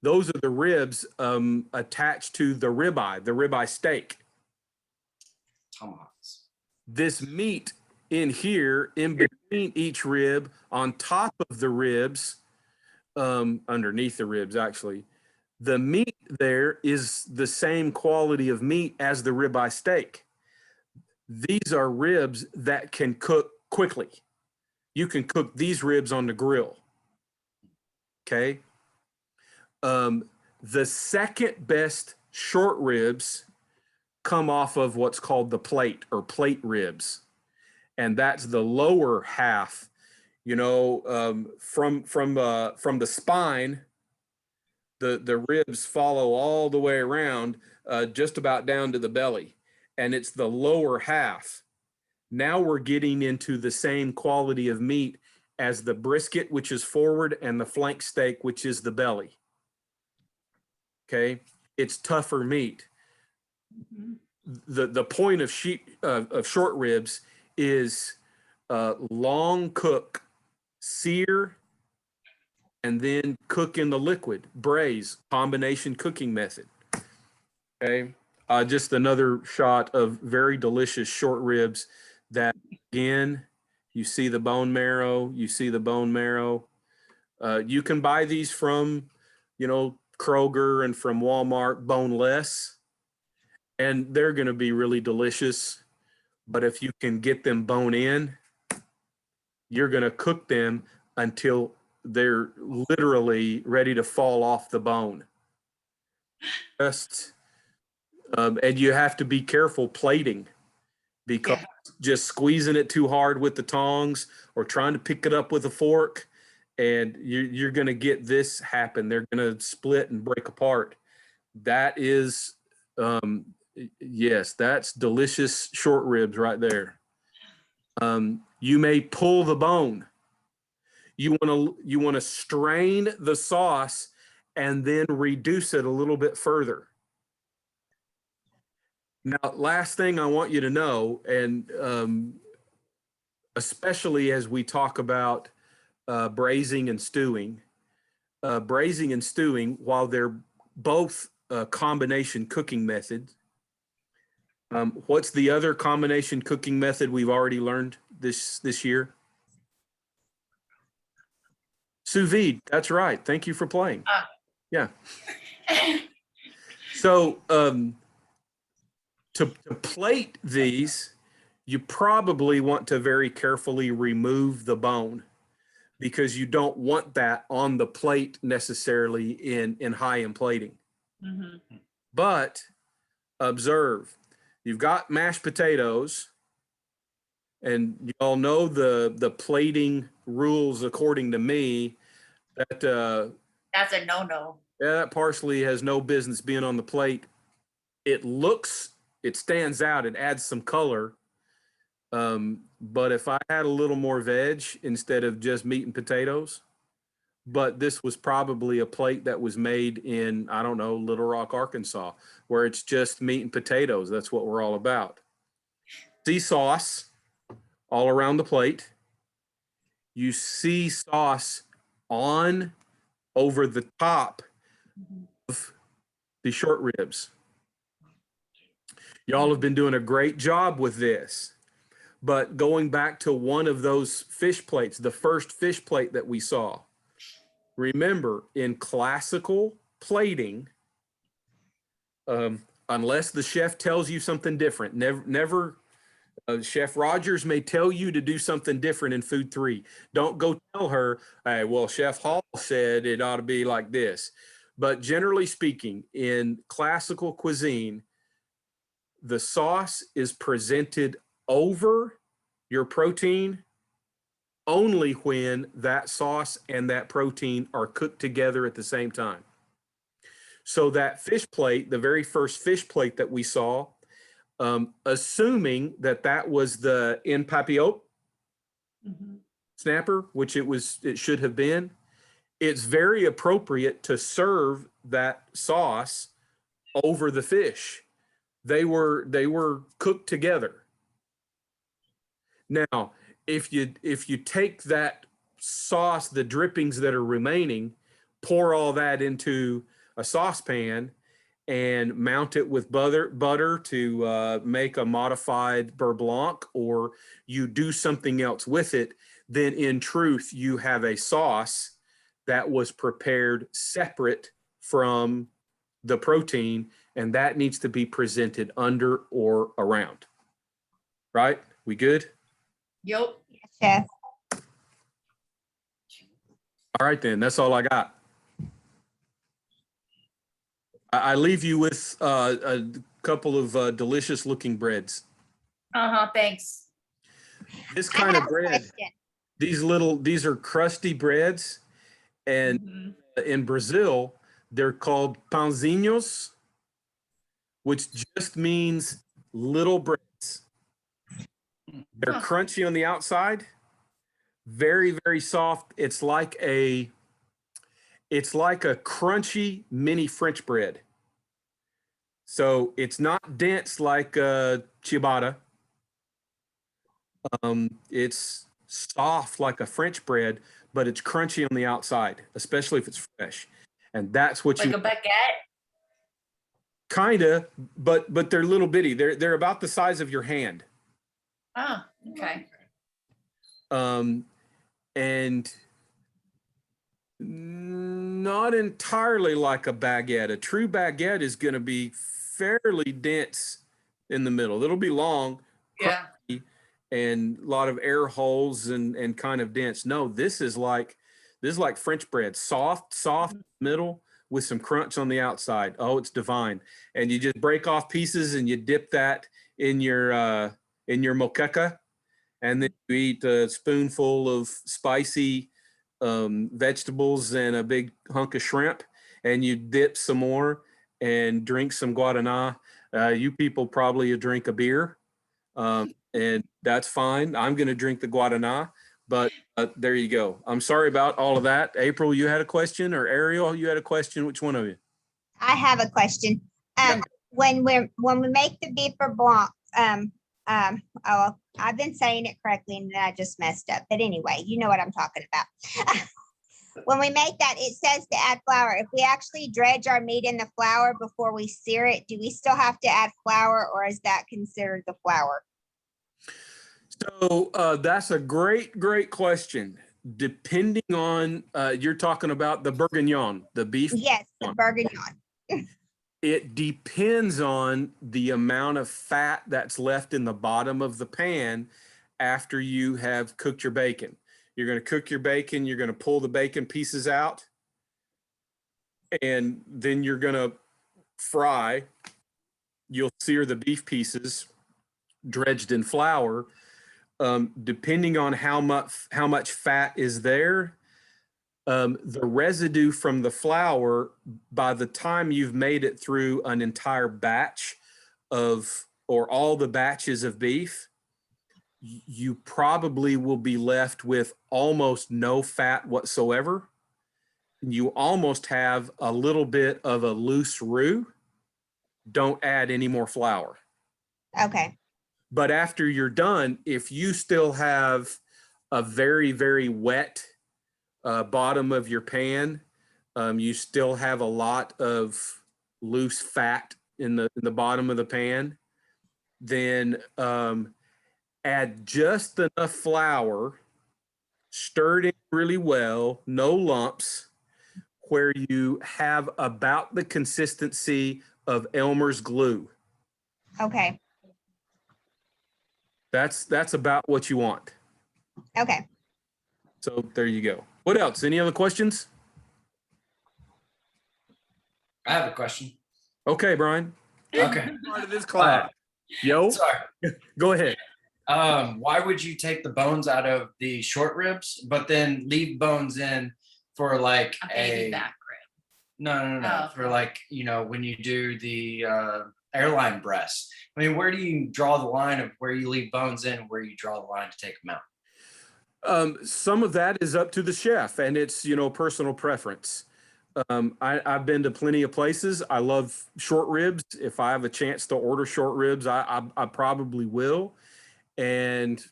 those are the ribs attached to the ribeye steak. Tomahawks. This meat in here, in between each rib, on top of the ribs, underneath the ribs, actually, the meat there is the same quality of meat as the ribeye steak. These are ribs that can cook quickly. You can cook these ribs on the grill. Okay. The second best short ribs come off of what's called the plate or plate ribs. And that's the lower half, you know, from the spine, the ribs follow all the way around, just about down to the belly. And it's the lower half. Now we're getting into the same quality of meat as the brisket, which is forward, and the flank steak, which is the belly. Okay, it's tougher meat. The point of short ribs is long cook, sear, and then cook in the liquid, braise, combination cooking method. Okay, just another shot of very delicious short ribs that, again, you see the bone marrow, you see the bone marrow. You can buy these from, you know, Kroger and from Walmart boneless, and they're going to be really delicious. But if you can get them bone in, you're going to cook them until they're literally ready to fall off the bone. And you have to be careful plating, because just squeezing it too hard with the tongs or trying to pick it up with a fork, and you're going to get this happen. They're going to split and break apart. That is, yes, that's delicious short ribs right there. You may pull the bone. You want to strain the sauce and then reduce it a little bit further. Now, last thing I want you to know, and especially as we talk about braising and stewing, while they're both combination cooking methods, what's the other combination cooking method we've already learned this year? Sous vide. That's right. Thank you for playing. Yeah. So to plate these, you probably want to very carefully remove the bone, because you don't want that on the plate necessarily in high-end plating. Mm-hmm. But observe, you've got mashed potatoes, and you all know the plating rules according to me, that That's a no-no. yeah, that parsley has no business being on the plate. It stands out, it adds some color. But if I had a little more veg instead of just meat and potatoes, but this was probably a plate that was made in, I don't know, Little Rock, Arkansas, where it's just meat and potatoes. That's what we're all about. See sauce all around the plate. You see sauce on over the top of the short ribs. Y'all have been doing a great job with this. But going back to one of those fish plates, the first fish plate that we saw, remember, in classical plating, unless the chef tells you something different, never Chef Rogers may tell you to do something different in Food 3. Don't go tell her, hey, well, Chef Hall said it ought to be like this. But generally speaking, in classical cuisine, the sauce is presented over your protein only when that sauce and that protein are cooked together at the same time. So that fish plate, the very first fish plate that we saw, assuming that that was the en papillote Mhm. snapper, which it should have been, it's very appropriate to serve that sauce over the fish. They were cooked together. Now, if you take that sauce, the drippings that are remaining, pour all that into a saucepan and mount it with butter to make a modified beurre blanc, or you do something else with it, then in truth, you have a sauce that was prepared separate from the protein, and that needs to be presented under or around. Right? We good? Yep. Chef. All right, then. That's all I got. I leave you with a couple of delicious looking breads. Thanks. This I kind have of a bread, question. these are crusty breads. And Mhm. in Brazil, they're called pãozinhos, which just means little breads. They're Huh. crunchy on the outside, very, very soft. It's like a crunchy mini French bread. So it's not dense like ciabatta. It's soft like a French bread, but it's crunchy on the outside, especially if it's fresh. And that's what Like you a baguette. kinda, but they're little bitty. They're about the size of your hand. Oh, okay. And not entirely like a baguette. A true baguette is going to be fairly dense in the middle. It'll be long, Yeah. and a lot of air holes and kind of dense. No, this is like French bread, soft middle with some crunch on the outside. Oh, it's divine. And you just break off pieces and you dip that in your moqueca, and then you eat a spoonful of spicy vegetables and a big hunk of shrimp, and you dip some more and drink some guaraná. You people probably drink a beer, and that's fine. I'm going to drink the guaraná, but there you go. I'm sorry about all of that. April, you had a question, or Ariel, you had a question. Which one of you? I have a question. Yeah. When we make the beef or blanc, oh, I've been saying it correctly and then I just messed up. But anyway, you know what I'm talking about. When we make that, it says to add flour. If we actually dredge our meat in the flour before we sear it, do we still have to add flour, or is that considered the flour? So that's a great question. Depending on, you're talking about the bourguignon, the beef. Yes, the bourguignon. It depends on the amount of fat that's left in the bottom of the pan after you have cooked your bacon. You're going to cook your bacon, you're going to pull the bacon pieces out, and then you're going to fry. You'll sear the beef pieces dredged in flour. Depending on how much fat is there, the residue from the flour, by the time you've made it through an entire batch or all the batches of beef, you probably will be left with almost no fat whatsoever. You almost have a little bit of a loose roux. Don't add any more flour. Okay. But after you're done, if you still have a very, very wet bottom of your pan, you still have a lot of loose fat in the bottom of the pan, then add just enough flour, stir it in really well, no lumps, where you have about the consistency of Elmer's glue. Okay. That's about what you want. Okay. So there you go. What else? Any other questions? I have a question. Okay, Brian. Okay. Part of this class. Yo, Sorry. go ahead. Why would you take the bones out of the short ribs, but then leave bones in for like A baby a back rib. No. Oh, For okay. like, when you do the airline breasts. I mean, where do you draw the line of where you leave bones in, where you draw the line to take them out? Some of that is up to the chef, and it's personal preference. I've been to plenty of places. I love short ribs. If I have a chance to order short ribs, I probably will. And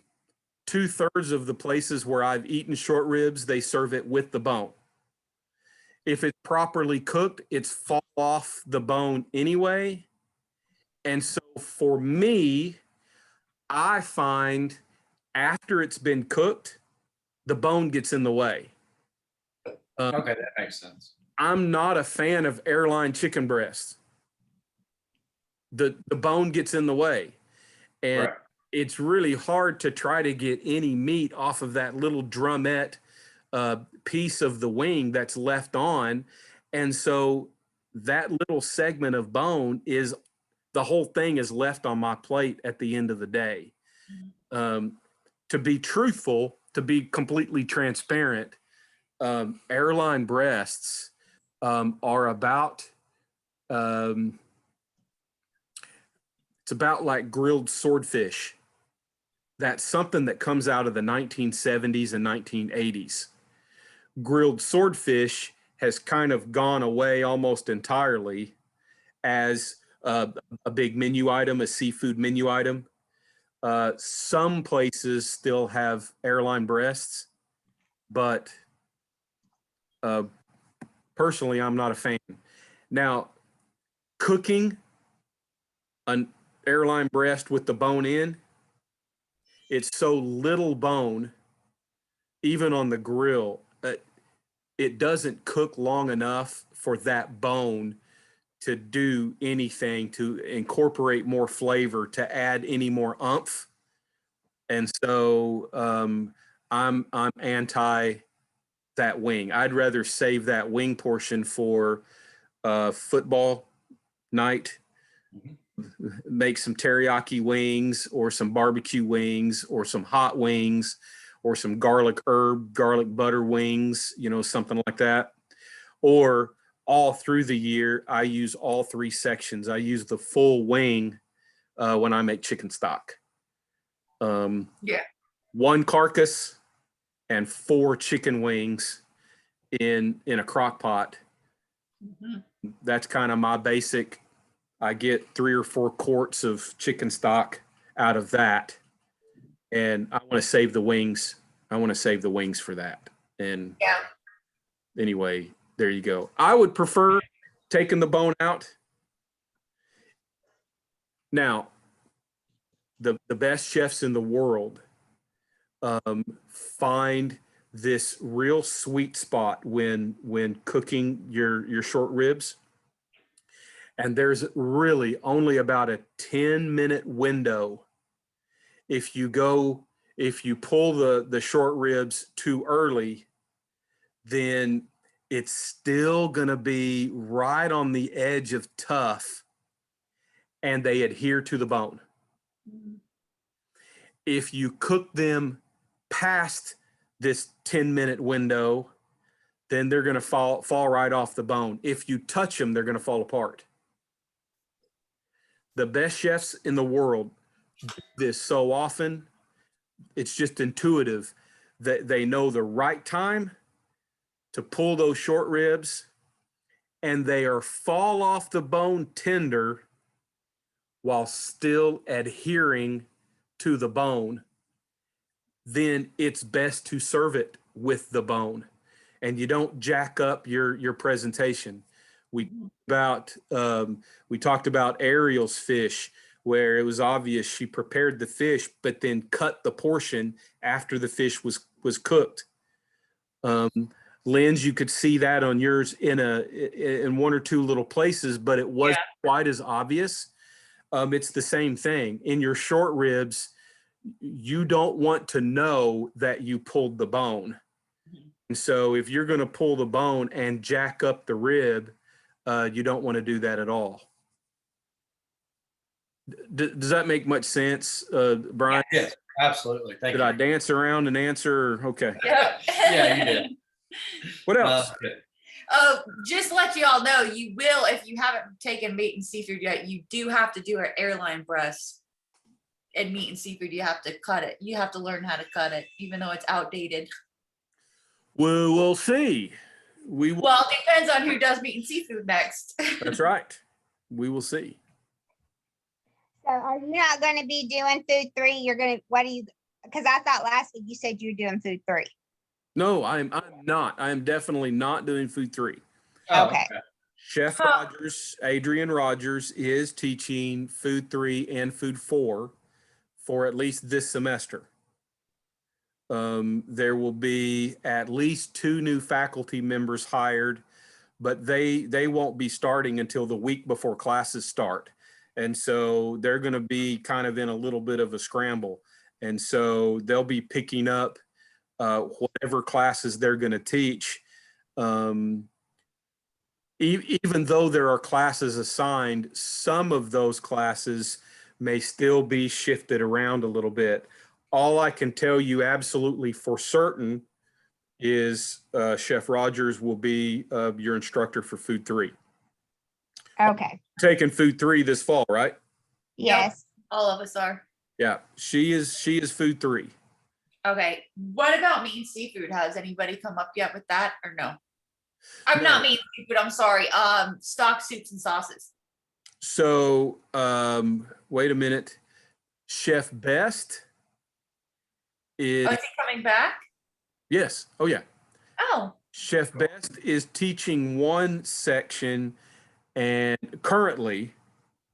2/3 of the places where I've eaten short ribs, they serve it with the bone. If it's properly cooked, it's fall off the bone anyway. And so for me, I find after it's been cooked, the bone gets in the way. Okay, that makes sense. I'm not a fan of airline chicken breasts. The bone gets in the way. And Right. it's really hard to try to get any meat off of that little drumette piece of the wing that's left on. And so that little segment of bone is the whole thing is left on my plate at the end of the day. To be truthful, to be completely transparent, airline breasts are about it's about like grilled swordfish. That's something that comes out of the 1970s and 1980s. Grilled swordfish has kind of gone away almost entirely as a big menu item, a seafood menu item. Some places still have airline breasts, but personally, I'm not a fan. Now, cooking an airline breast with the bone in, it's so little bone, even on the grill, it doesn't cook long enough for that bone to do anything, to incorporate more flavor, to add any more oomph. And so I'm anti that wing. I'd rather save that wing portion for football night. Make some teriyaki wings or some barbecue wings or some hot wings or some garlic butter wings, something like that. Or all through the year, I use all three sections. I use the full wing when I make chicken stock. Yeah. One carcass and 4 chicken wings in a crock pot. That's kind of my basic. I get 3 or 4 quarts of chicken stock out of that, and I want to save the wings. I want to save the wings for that. And Yeah. anyway, there you go. I would prefer taking the bone out. Now, the best chefs in the world find this real sweet spot when cooking your short ribs. And there's really only about a 10-minute window. If you pull the short ribs too early, then it's still going to be right on the edge of tough, and they adhere to the bone. If you cook them past this 10-minute window, then they're going to fall right off the bone. If you touch them, they're going to fall apart. The best chefs in the world do this so often, it's just intuitive that they know the right time to pull those short ribs, and they are fall off the bone tender while still adhering to the bone. Then it's best to serve it with the bone, and you don't jack up your presentation. We talked about Ariel's fish, where it was obvious she prepared the fish, but then cut the portion after the fish was cooked. Lynn's, you could see that on yours in 1 or 2 little places, but it wasn't quite as obvious. It's the same thing in your short ribs. You don't want to know that you pulled the bone. And so if you're going to pull the bone and jack up the rib, you don't want to do that at all. Does that make much sense, Brian? Yes, absolutely. Thank Did you. I dance around and answer? Okay. Yeah. Yeah, you did. What else? Good. Just to let you all know, you will, if you haven't taken meat and seafood yet, you do have to do an airline breast. And meat and seafood, you have to cut it. You have to learn how to cut it, even though it's outdated. We'll see. Well, it depends on who does meat and seafood next. That's right. We will see. So are you not going to be doing food 3? You're going to, because I thought last week you said you were doing food 3. No, I'm not. I am definitely not doing food 3. Oh, Okay. Chef Rogers, Adrian Rogers, is teaching food 3 and food 4 for at least this semester. There will be at least 2 new faculty members hired, but they won't be starting until the week before classes start. And so they're going to be kind of in a little bit of a scramble. And so they'll be picking up whatever classes they're going to teach. Even though there are classes assigned, some of those classes may still be shifted around a little bit. All I can tell you absolutely for certain is Chef Rogers will be your instructor for food 3. Okay. Taking food 3 this fall, right? Yes. All of us are. Yeah, she is food 3. Okay. What about meat and seafood? Has anybody come up yet with that or no? I'm No. not meat and seafood. I'm sorry. Stock soups and sauces. So wait a minute. Chef Best is Oh, is he coming back? yes. Oh yeah. Oh, Chef Best is teaching one section, and currently,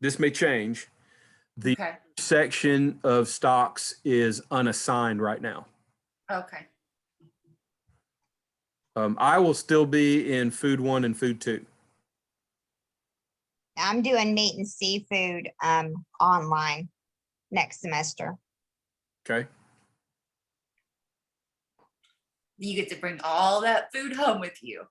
this may change. The okay. section of stocks is unassigned right now. Okay. I will still be in food 1 and food 2. I'm doing meat and seafood online next semester. Okay. You get to bring all that food home with you.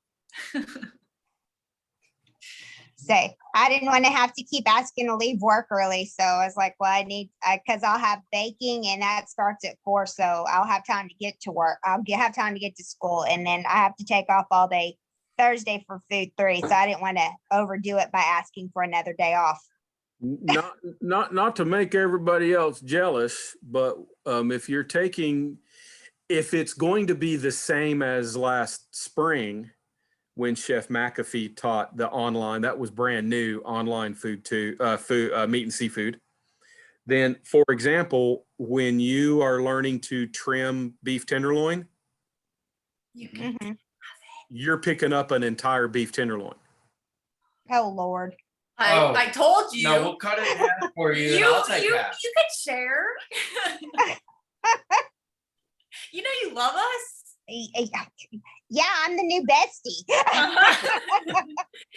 So I didn't want to have to keep asking to leave work early. So I was like, well, because I'll have baking and that starts at 4. So I'll have time to get to work. Have time to get to school. And then I have to take off all day Thursday for food 3. So I didn't want to overdo it by asking for another day off. Not to make everybody else jealous, but if it's going to be the same as last spring, when Chef McAfee taught the online, that was brand new online food meat and seafood. Then, for example, when you are learning to trim beef tenderloin, you're picking up an entire beef tenderloin. Oh, Lord. I told you. No, we'll cut it in half for you. And I'll take half. You could share. You know you love us. Yeah, I'm the new bestie.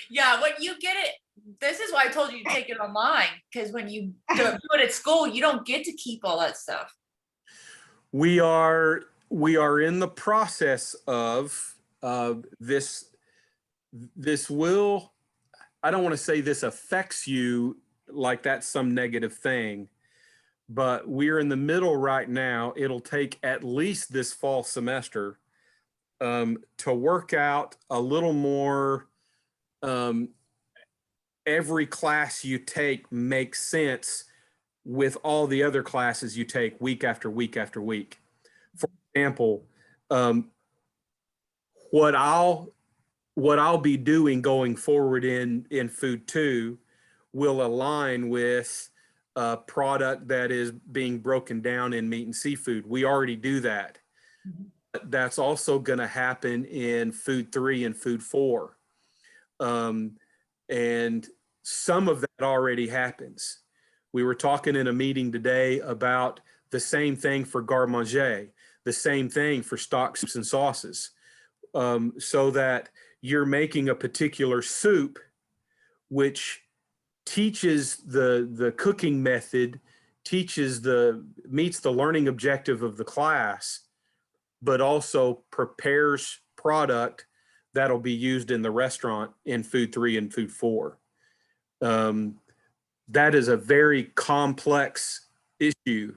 Yeah, when you get it, this is why I told you to take it online, because when you do it at school, you don't get to keep all that stuff. We are in the process of this. This will, I don't want to say this affects you like that's some negative thing, but we're in the middle right now. It'll take at least this fall semester to work out a little more. Every class you take makes sense with all the other classes you take week after week after week. For example, what I'll be doing going forward in food 2 will align with a product that is being broken down in meat and seafood. We already do that. That's also going to happen in food 3 and food 4. And some of that already happens. We were talking in a meeting today about the same thing for garde-manger, the same thing for stock soups and sauces, so that you're making a particular soup which teaches the cooking method, meets the learning objective of the class, but also prepares product that'll be used in the restaurant in food 3 and food 4. That is a very complex issue.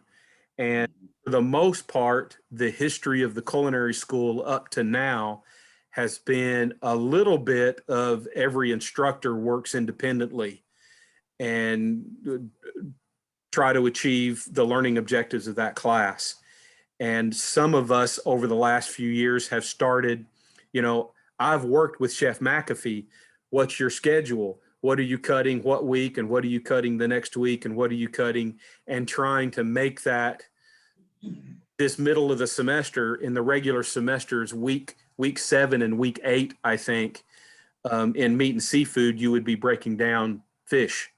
And for the most part, the history of the culinary school up to now has been a little bit of every instructor works independently and try to achieve the learning objectives of that class. And some of us over the last few years have started, I've worked with Chef McAfee. What's your schedule? What are you cutting? What week? And what are you cutting the next week? And what are you cutting? And trying to make that this middle of the semester. In the regular semesters, week 7 and week 8, I think, in meat and seafood, you would be breaking down fish.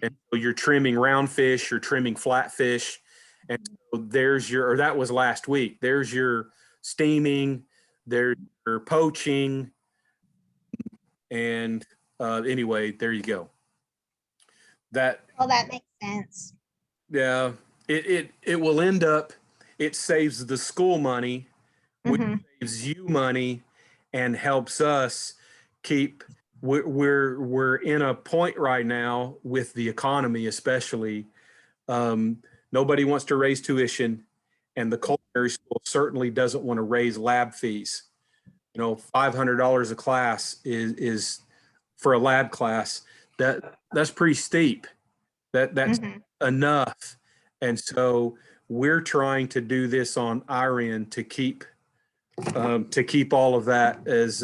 And so you're trimming round fish, you're trimming flat fish. And so that was last week. There's your steaming, there's your poaching. And anyway, there you go. That makes sense. Yeah, it will end up, it saves the school money, which saves you money and helps us keep, we're in a point right now with the economy, especially. Nobody wants to raise tuition, and the culinary school certainly doesn't want to raise lab fees. $500 a class is for a lab class. That's pretty steep. That's enough. And so we're trying to do this on our end to keep all of that as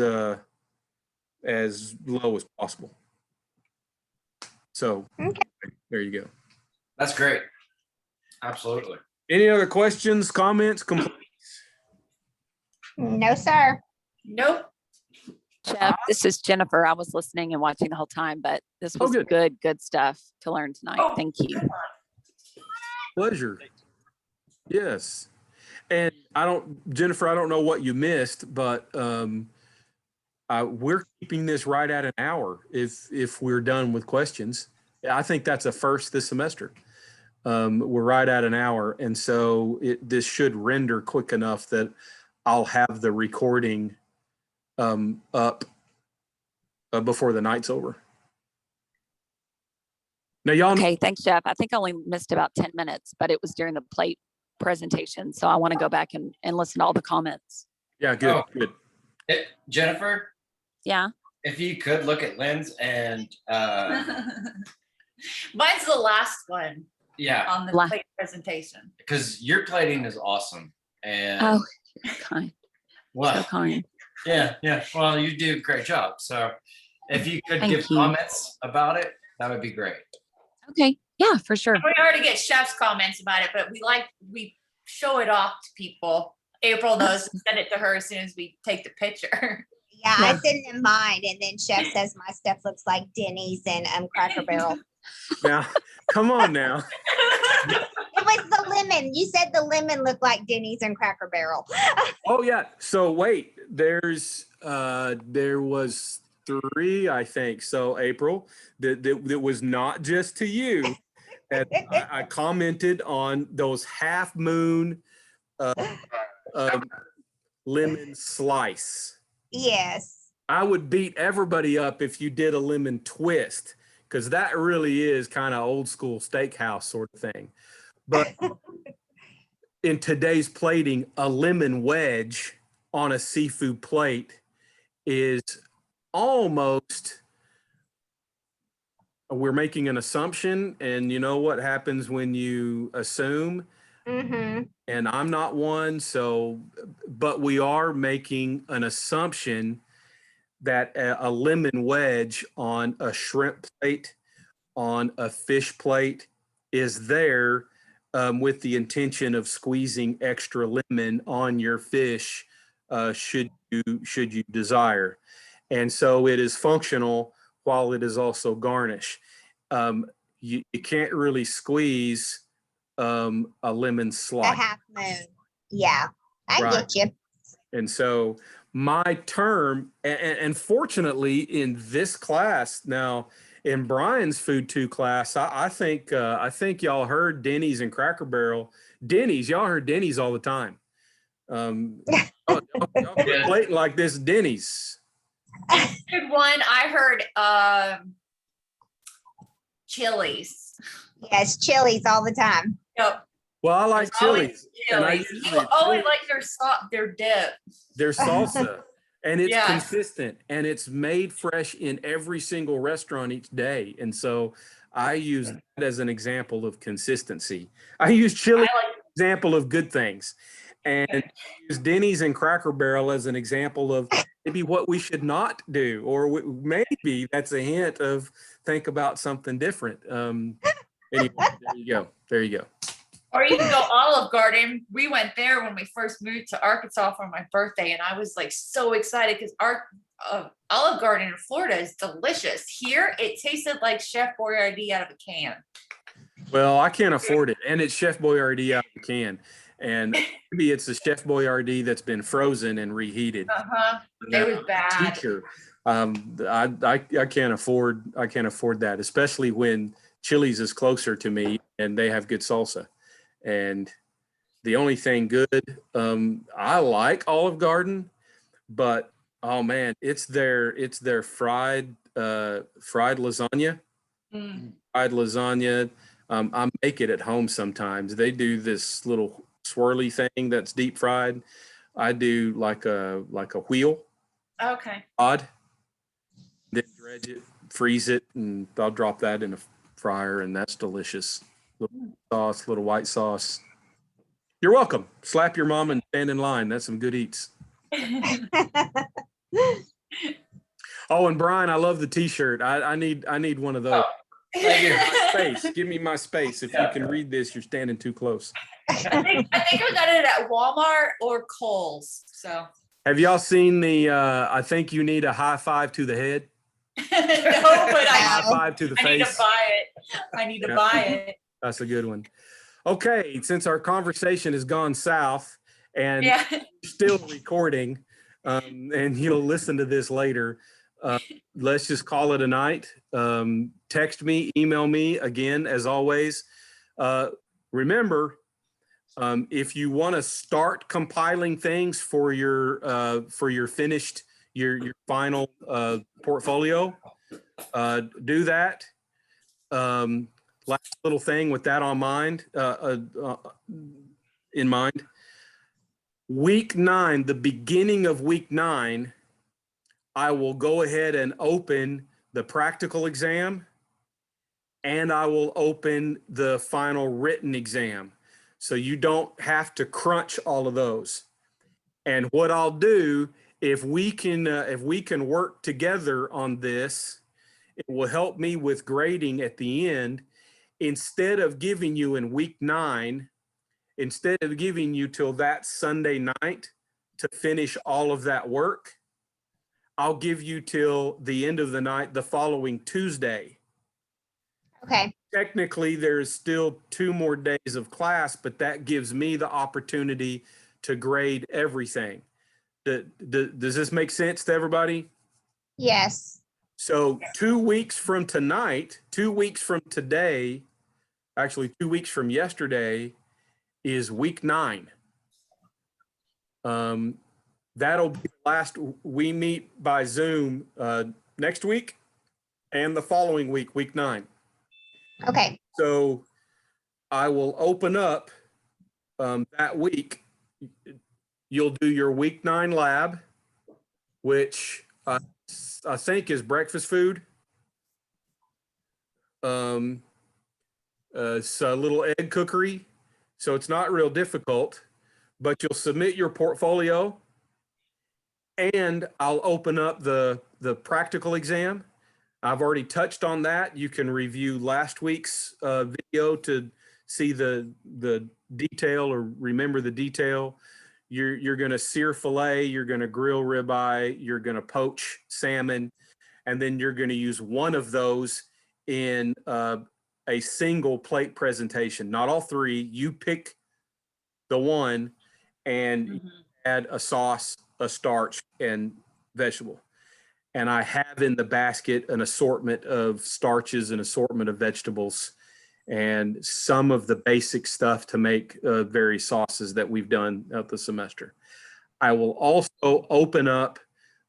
low as possible. So there you go. That's great. Absolutely. Any other questions, comments, complaints? No, sir. Nope. Chef, this is Jennifer. I was listening and watching the whole time, but this was good stuff to learn tonight. Thank you. Pleasure. Yes. And Jennifer, I don't know what you missed, but we're keeping this right at an hour if we're done with questions. I think that's a first this semester. We're right at an hour. And so this should render quick enough that I'll have the recording up before the night's over. Now, y'all. Okay, thanks, Jeff. I think I only missed about 10 minutes, but it was during the plate presentation. So I want to go back and listen to all the comments. Yeah, good. Jennifer? Yeah. If you could look at Lynn's and mine's the last one. Yeah. On the plate presentation. Because your plating is awesome. And you're kind. What? So kind. Yeah. Well, you do a great job. So if you could give you. Comments about it, that would be great. Okay. Yeah, for sure. We already get Chef's comments about it, but we show it off to people. April knows to send it to her as soon as we take the picture. Yeah, I send them mine, and then Chef says my stuff looks like Denny's and Cracker Barrel. Now, come on now. It was the lemon. You said the lemon looked like Denny's and Cracker Barrel. Oh yeah. So wait, there was 3, I think. So April, that was not just to you. And I commented on those half moon lemon slice. Yes. I would beat everybody up if you did a lemon twist, because that really is kind of old school steakhouse sort of thing. But in today's plating, a lemon wedge on a seafood plate is almost, we're making an assumption, and you know what happens when you assume? And I'm not one, but we are making an assumption that a lemon wedge on a shrimp plate, on a fish plate, is there with the intention of squeezing extra lemon on your fish, should you desire. And so it is functional while it is also garnish. You can't really squeeze a lemon slice. A half moon. Yeah, I get you. And so my term, and fortunately in this class now, in Brian's Food 2 class, I think y'all heard Denny's and Cracker Barrel. Y'all heard Denny's all the time. Y'all plating like this Denny's. Good one. I heard Chili's. Yes, Chili's all the time. Yep. Well, I like Chili's. And I like their dip. their salsa. And it's Yeah. consistent, and it's made fresh in every single restaurant each day. And so I use that as an example of consistency. I use chili as an example of good things, and I use Denny's and Cracker Barrel as an example of maybe what we should not do, or maybe that's a hint of think about something different. Anyway, there you go. There you go. Or you can go Olive Garden. We went there when we first moved to Arkansas for my birthday, and I was like so excited because our Olive Garden in Florida is delicious. Here, it tasted like Chef Boyardee out of a can. Well, I can't afford it, and it's Chef Boyardee out of the can, and maybe it's a Chef Boyardee that's been frozen and reheated. It was bad. Teacher, I can't afford that, especially when Chili's is closer to me and they have good salsa. And the only thing good, I like Olive Garden, but oh man, it's their fried lasagna. Fried lasagna. I make it at home sometimes. They do this little swirly thing that's deep fried. I do like a wheel. Okay. Odd. Then dredge it, freeze it, and I'll drop that in a fryer, and that's delicious. Little white sauce. You're welcome. Slap your mom and stand in line. That's some good eats. Oh, and Brian, I love the T-shirt. I need one of those. Space. Give me my space. If you can read this, you're standing too close. I think I got it at Walmart or Kohl's. So. Have y'all seen the? I think you need a high five to the head. No, but High five to the face. I need to buy it. I need to buy it. That's a good one. Okay, since our conversation has gone south and still recording, and you'll listen to this later, let's just call it a night. Text me, email me again, as always. Remember, if you want to start compiling things for your finished, your final portfolio, do that. Last little thing with that in mind. Week 9, the beginning of week 9, I will go ahead and open the practical exam, and I will open the final written exam. So you don't have to crunch all of those. And what I'll do, if we can work together on this, it will help me with grading at the end. Instead of giving you in week 9, instead of giving you till that Sunday night to finish all of that work, I'll give you till the end of the night the following Tuesday. Okay. Technically, there's still 2 more days of class, but that gives me the opportunity to grade everything. Does this make sense to everybody? Yes. So 2 weeks from tonight, 2 weeks from today, actually 2 weeks from yesterday is week 9. That'll be the last. We meet by Zoom next week and the following week, week 9. Okay. So I will open up that week. You'll do your week 9 lab, which I think is breakfast food. It's a little egg cookery, so it's not real difficult, but you'll submit your portfolio, and I'll open up the practical exam. I've already touched on that. You can review last week's video to see the detail or remember the detail. You're going to sear filet, you're going to grill ribeye, you're going to poach salmon, and then you're going to use one of those in a single plate presentation. Not all 3. You pick the one and add a sauce, a starch, and vegetable. And I have in the basket an assortment of starches, an assortment of vegetables, and some of the basic stuff to make various sauces that we've done out the semester. I will also open up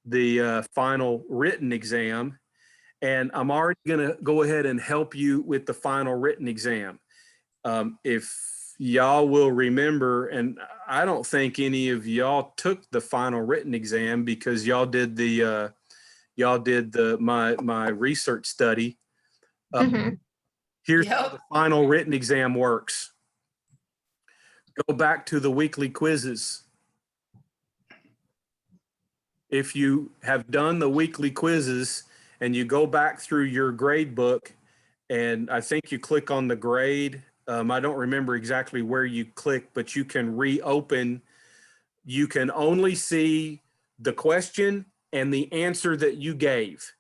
the final written exam, and I'm already going to go ahead and help you with the final written exam. If y'all will remember, and I don't think any of y'all took the final written exam because y'all did my research study. Mhm. Here's how Yep. the final written exam works. Go back to the weekly quizzes. If you have done the weekly quizzes and you go back through your grade book, and I think you click on the grade. I don't remember exactly where you click, but you can reopen. You can only see the question and the answer that you gave.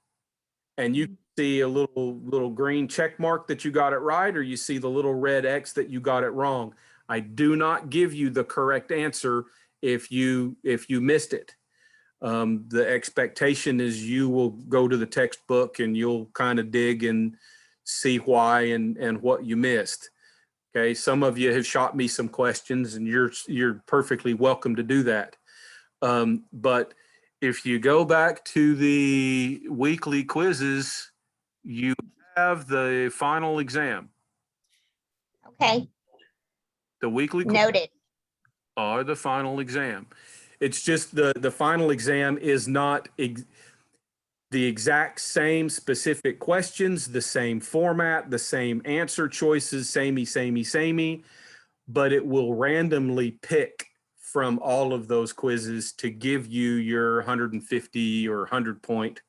And you see a little green check mark that you got it right, or you see the little red X that you got it wrong. I do not give you the correct answer if you missed it. The expectation is you will go to the textbook and you'll kind of dig and see why and what you missed. Okay, some of you have shot me some questions, and you're perfectly welcome to do that. But if you go back to the weekly quizzes, you have the final exam. Okay, The weekly quizzes noted. are the final exam. It's just the final exam is not the exact same specific questions, the same format, the same answer choices, samey, but it will randomly pick from all of those quizzes to give you your 150 or 100-point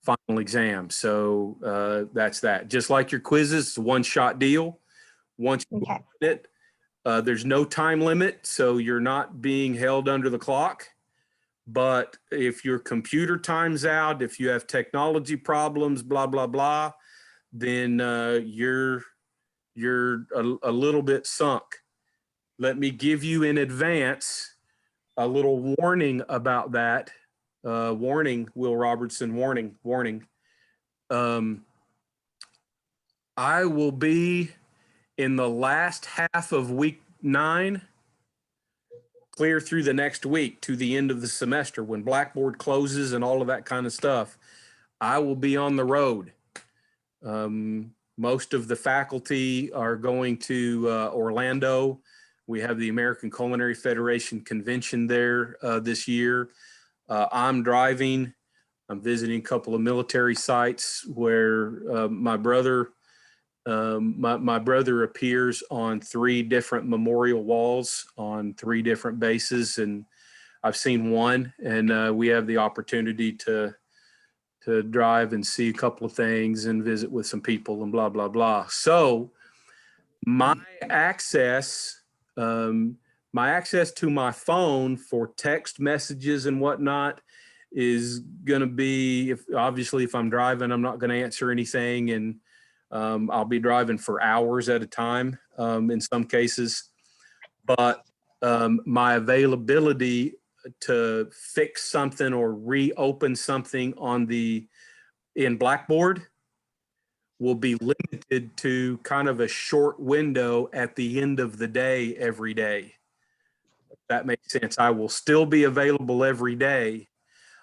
final exam. So that's that. Just like your quizzes, it's a one-shot deal. Once you Okay. get it, there's no time limit, so you're not being held under the clock. But if your computer times out, if you have technology problems, blah, blah, blah, then you're a little bit sunk. Let me give you in advance a little warning about that. Warning, Will Robertson, warning. I will be in the last half of week 9, clear through the next week to the end of the semester when Blackboard closes and all of that kind of stuff. I will be on the road. Most of the faculty are going to Orlando. We have the American Culinary Federation convention there this year. I'm driving. I'm visiting a couple of military sites where my brother appears on 3 different memorial walls on 3 different bases, and I've seen one, and we have the opportunity to drive and see a couple of things and visit with some people and blah, blah, blah. So my access to my phone for text messages and whatnot is going to be, obviously if I'm driving, I'm not going to answer anything, and I'll be driving for hours at a time in some cases. But my availability to fix something or reopen something in Blackboard will be limited to kind of a short window at the end of the day every day. If that makes sense. I will still be available every day.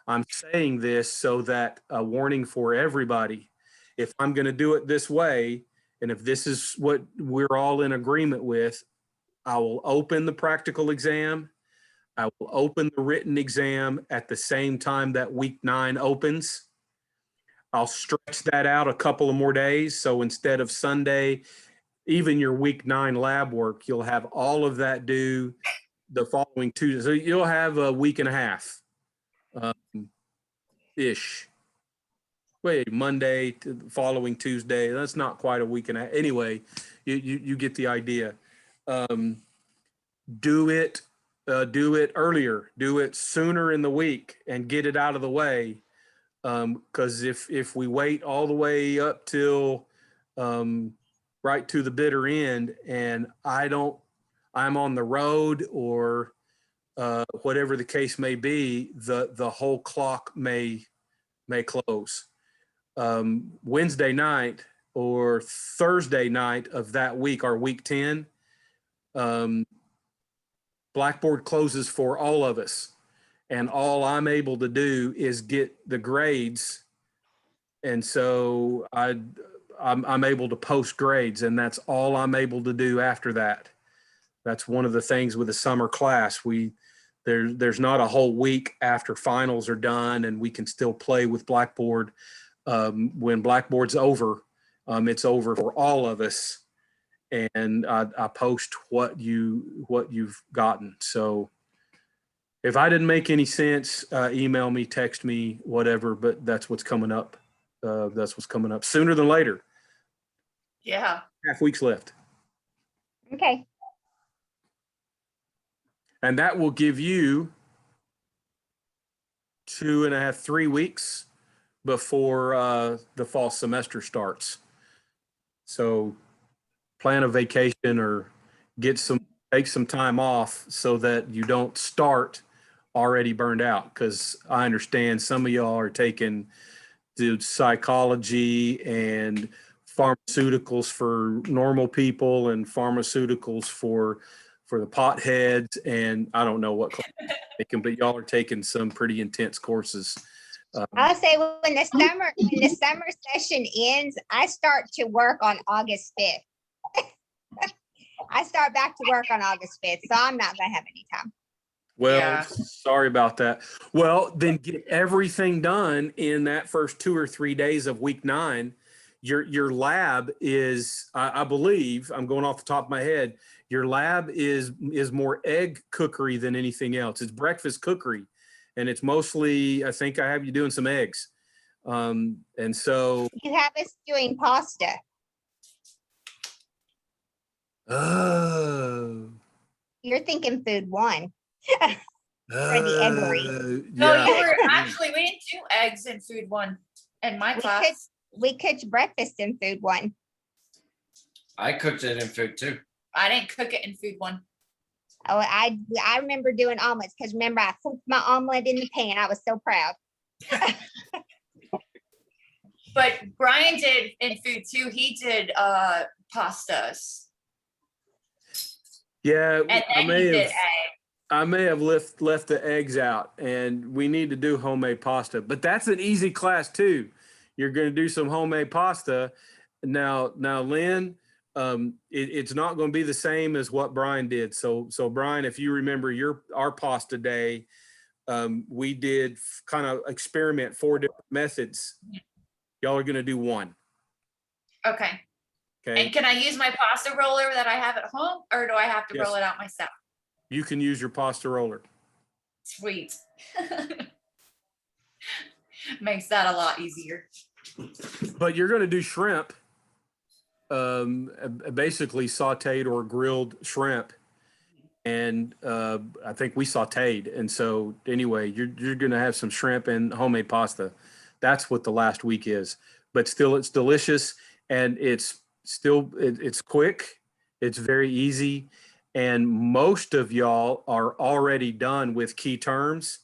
I'm saying this so that a warning for everybody. If I'm going to do it this way, and if this is what we're all in agreement with, I will open the practical exam. I will open the written exam at the same time that week 9 opens. I'll stretch that out a couple of more days. So instead of Sunday, even your week 9 lab work, you'll have all of that due the following Tuesday. So you'll have a week and a half ish. Wait, Monday to the following Tuesday. That's not quite a week and a half. Anyway, you get the idea. Do it earlier. Do it sooner in the week and get it out of the way. Because if we wait all the way up till right to the bitter end, and I'm on the road or whatever the case may be, the whole clock may close. Wednesday night or Thursday night of that week, our week 10, Blackboard closes for all of us. And all I'm able to do is get the grades. And so I'm able to post grades, and that's all I'm able to do after that. That's one of the things with the summer class. There's not a whole week after finals are done and we can still play with Blackboard. When Blackboard's over, it's over for all of us. And I post what you've gotten. So if I didn't make any sense, email me, text me, whatever, but that's what's coming up. That's what's coming up sooner than later. Yeah. Half weeks left. Okay. And that will give you 2.5, 3 weeks before the fall semester starts. So plan a vacation or take some time off so that you don't start already burned out. Because I understand some of y'all are taking the psychology and pharmaceuticals for normal people and pharmaceuticals for the potheads, and I don't know what but y'all are taking some pretty intense courses. I'll say when the summer session ends, I start to work on August 5th. I start back to work on August 5th, so I'm not gonna have any time. Well, Yeah. sorry about that. Well, then get everything done in that first 2 or 3 days of week 9. Your lab is, I believe, I'm going off the top of my head, your lab is more egg cookery than anything else. It's breakfast cookery, and it's mostly, I think I have you doing some eggs. And so You have us doing pasta. oh, You're thinking food 1. the eggery. No, yeah. you were actually, we didn't do eggs in food 1 in my class. We cooked breakfast in food 1. I cooked it in food too. I didn't cook it in food 1. Oh, I remember doing omelets because remember I cooked my omelet in the pan. I was so proud. But Brian did in food 2. He did pastas. Yeah, And then he did eggs. I may have left the eggs out, and we need to do homemade pasta. But that's an easy class too. You're going to do some homemade pasta. Now, Lynn, it's not going to be the same as what Brian did. So Brian, if you remember our pasta day, we did kind of experiment 4 different methods. Y'all are going to do 1. Okay. Okay. And can I use my pasta roller that I have at home, or do I have to roll it out myself? You can use your pasta roller. Sweet. Makes that a lot easier. But you're going to do shrimp, basically sauteed or grilled shrimp. And I think we sauteed. And so anyway, you're going to have some shrimp and homemade pasta. That's what the last week is. But still, it's delicious, and it's quick. It's very easy. And most of y'all are already done with key terms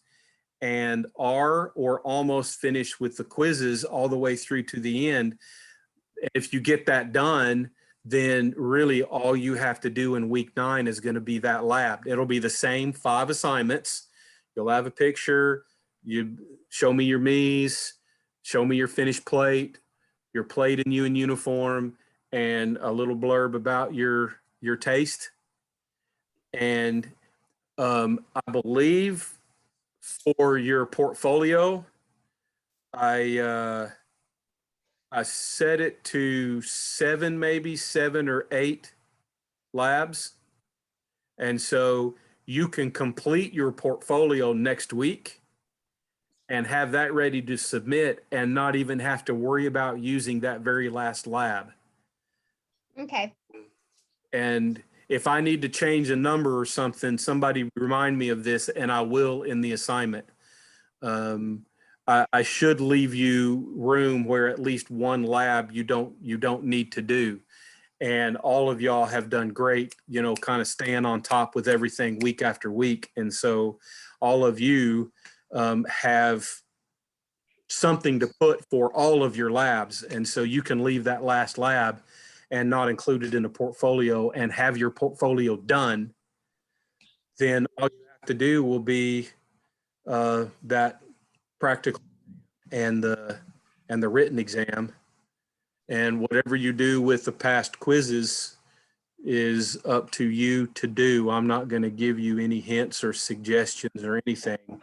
and are or almost finished with the quizzes all the way through to the end. If you get that done, then really all you have to do in week 9 is going to be that lab. It'll be the same 5 assignments. You'll have a picture. You show me your Mies, show me your finished plate, your plate and you in uniform, and a little blurb about your taste. And I believe for your portfolio, I set it to 7 or 8 labs. And so you can complete your portfolio next week and have that ready to submit and not even have to worry about using that very last lab. Okay. And if I need to change a number or something, somebody remind me of this, and I will in the assignment. I should leave you room where at least 1 lab you don't need to do. And all of y'all have done great, kind of staying on top with everything week after week. And so all of you have something to put for all of your labs. And so you can leave that last lab and not include it in a portfolio and have your portfolio done. Then all you have to do will be that practical and the written exam, and whatever you do with the past quizzes, is up to you to do. I'm not going to give you any hints or suggestions or anything.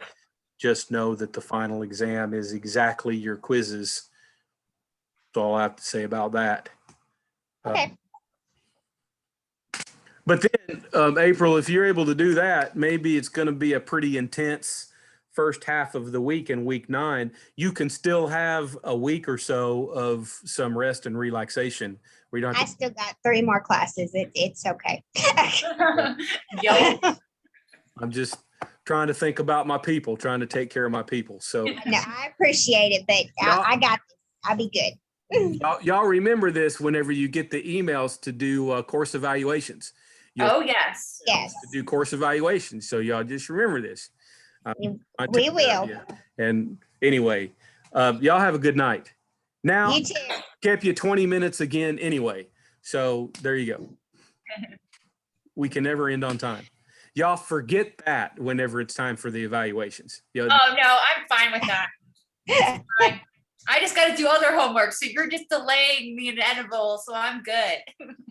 Just know that the final exam is exactly your quizzes. That's all I have to say about that. Okay. But then, April, if you're able to do that, maybe it's going to be a pretty intense first half of the week in week 9. You can still have a week or so of some rest and relaxation. We don't I have to, still got 3 more classes. It's okay. Yo, I'm just trying to think about my people, trying to take care of my people. So No, I appreciate it, but I got this. I'll be good. y'all remember this whenever you get the emails to do course evaluations. You'll oh yes. Yes, to do course evaluations. So y'all just remember this. I we take care of will. you. And anyway, y'all have a good night. Now, You too. kept you 20 minutes again anyway. So there you go. We can never end on time. Y'all forget that whenever it's time for the evaluations. Oh no, I'm fine with that. Fine. I just got to do other homework, so you're just delaying the inevitable, so I'm good.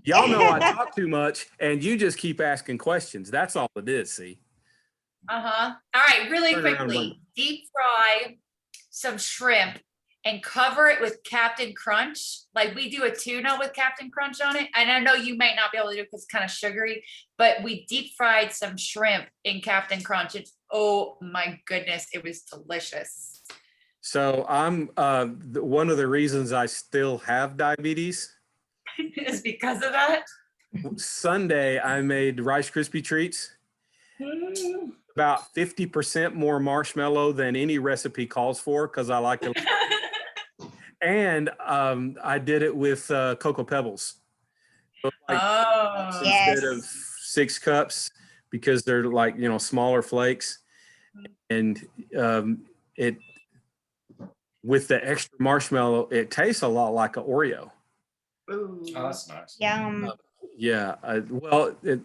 Y'all know I talk too much and you just keep asking questions. That's all it is, see? Uh-huh. All right, really Turn around, quickly, run. deep fry some shrimp and cover it with Captain Crunch. Like we do a tuna with Captain Crunch on it. And I know you might not be able to do it because it's kind of sugary, but we deep fried some shrimp in Captain Crunch. It's, oh my goodness, it was delicious. So I'm one of the reasons I still have diabetes. It's because of that. Sunday, I made Rice Krispie treats. About 50% more marshmallow than any recipe calls for because I like it. And I did it with Cocoa Pebbles. So like Oh, Yes. instead of 6 cups because they're like, smaller flakes. And it with the extra marshmallow, it tastes a lot like an Oreo. ooh. Oh, that's nice. Yum. Yeah.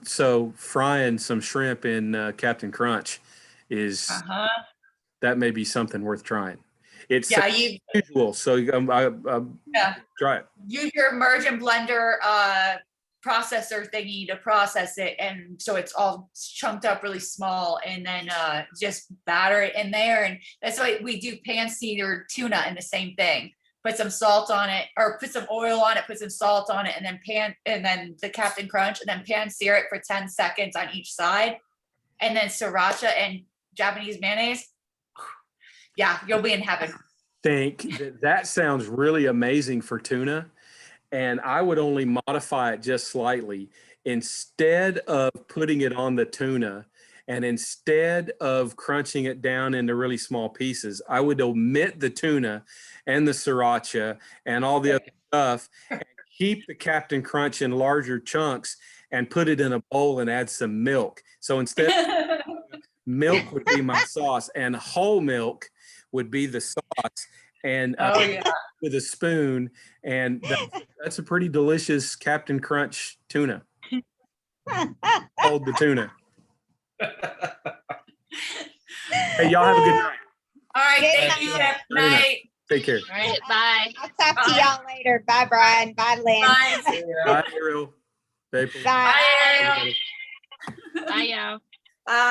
So frying some shrimp in Captain Crunch is Uh-huh. that may be something worth trying. It's Yeah, you unusual, so yeah. try it. Use your merge and blender processor thingy to process it, and so it's all chunked up really small, and then just batter it in there. And that's why we do pan-seared tuna in the same thing. Put some salt on it, or put some oil on it, put some salt on it, and then the Captain Crunch, and then pan sear it for 10 seconds on each side, and then sriracha and Japanese mayonnaise. Yeah, you'll be in heaven. That sounds really amazing for tuna, and I would only modify it just slightly. Instead of putting it on the tuna, and instead of crunching it down into really small pieces, I would omit the tuna and the sriracha and all the other stuff, and keep the Captain Crunch in larger chunks and put it in a bowl and add some milk. So instead, milk would be my sauce, and whole milk would be the sauce, and Oh yeah. with a spoon, and that's a pretty delicious Captain Crunch tuna. Hold the tuna. Hey, y'all have a good night. All right, Good thank you. night. Good night. Take care. All right, bye. I'll talk to y'all later. Bye, Brian. Bye, Lynn. Bye. Bye, Ariel. April. Bye. Bye, Ariel. Bye, y'all. Bye.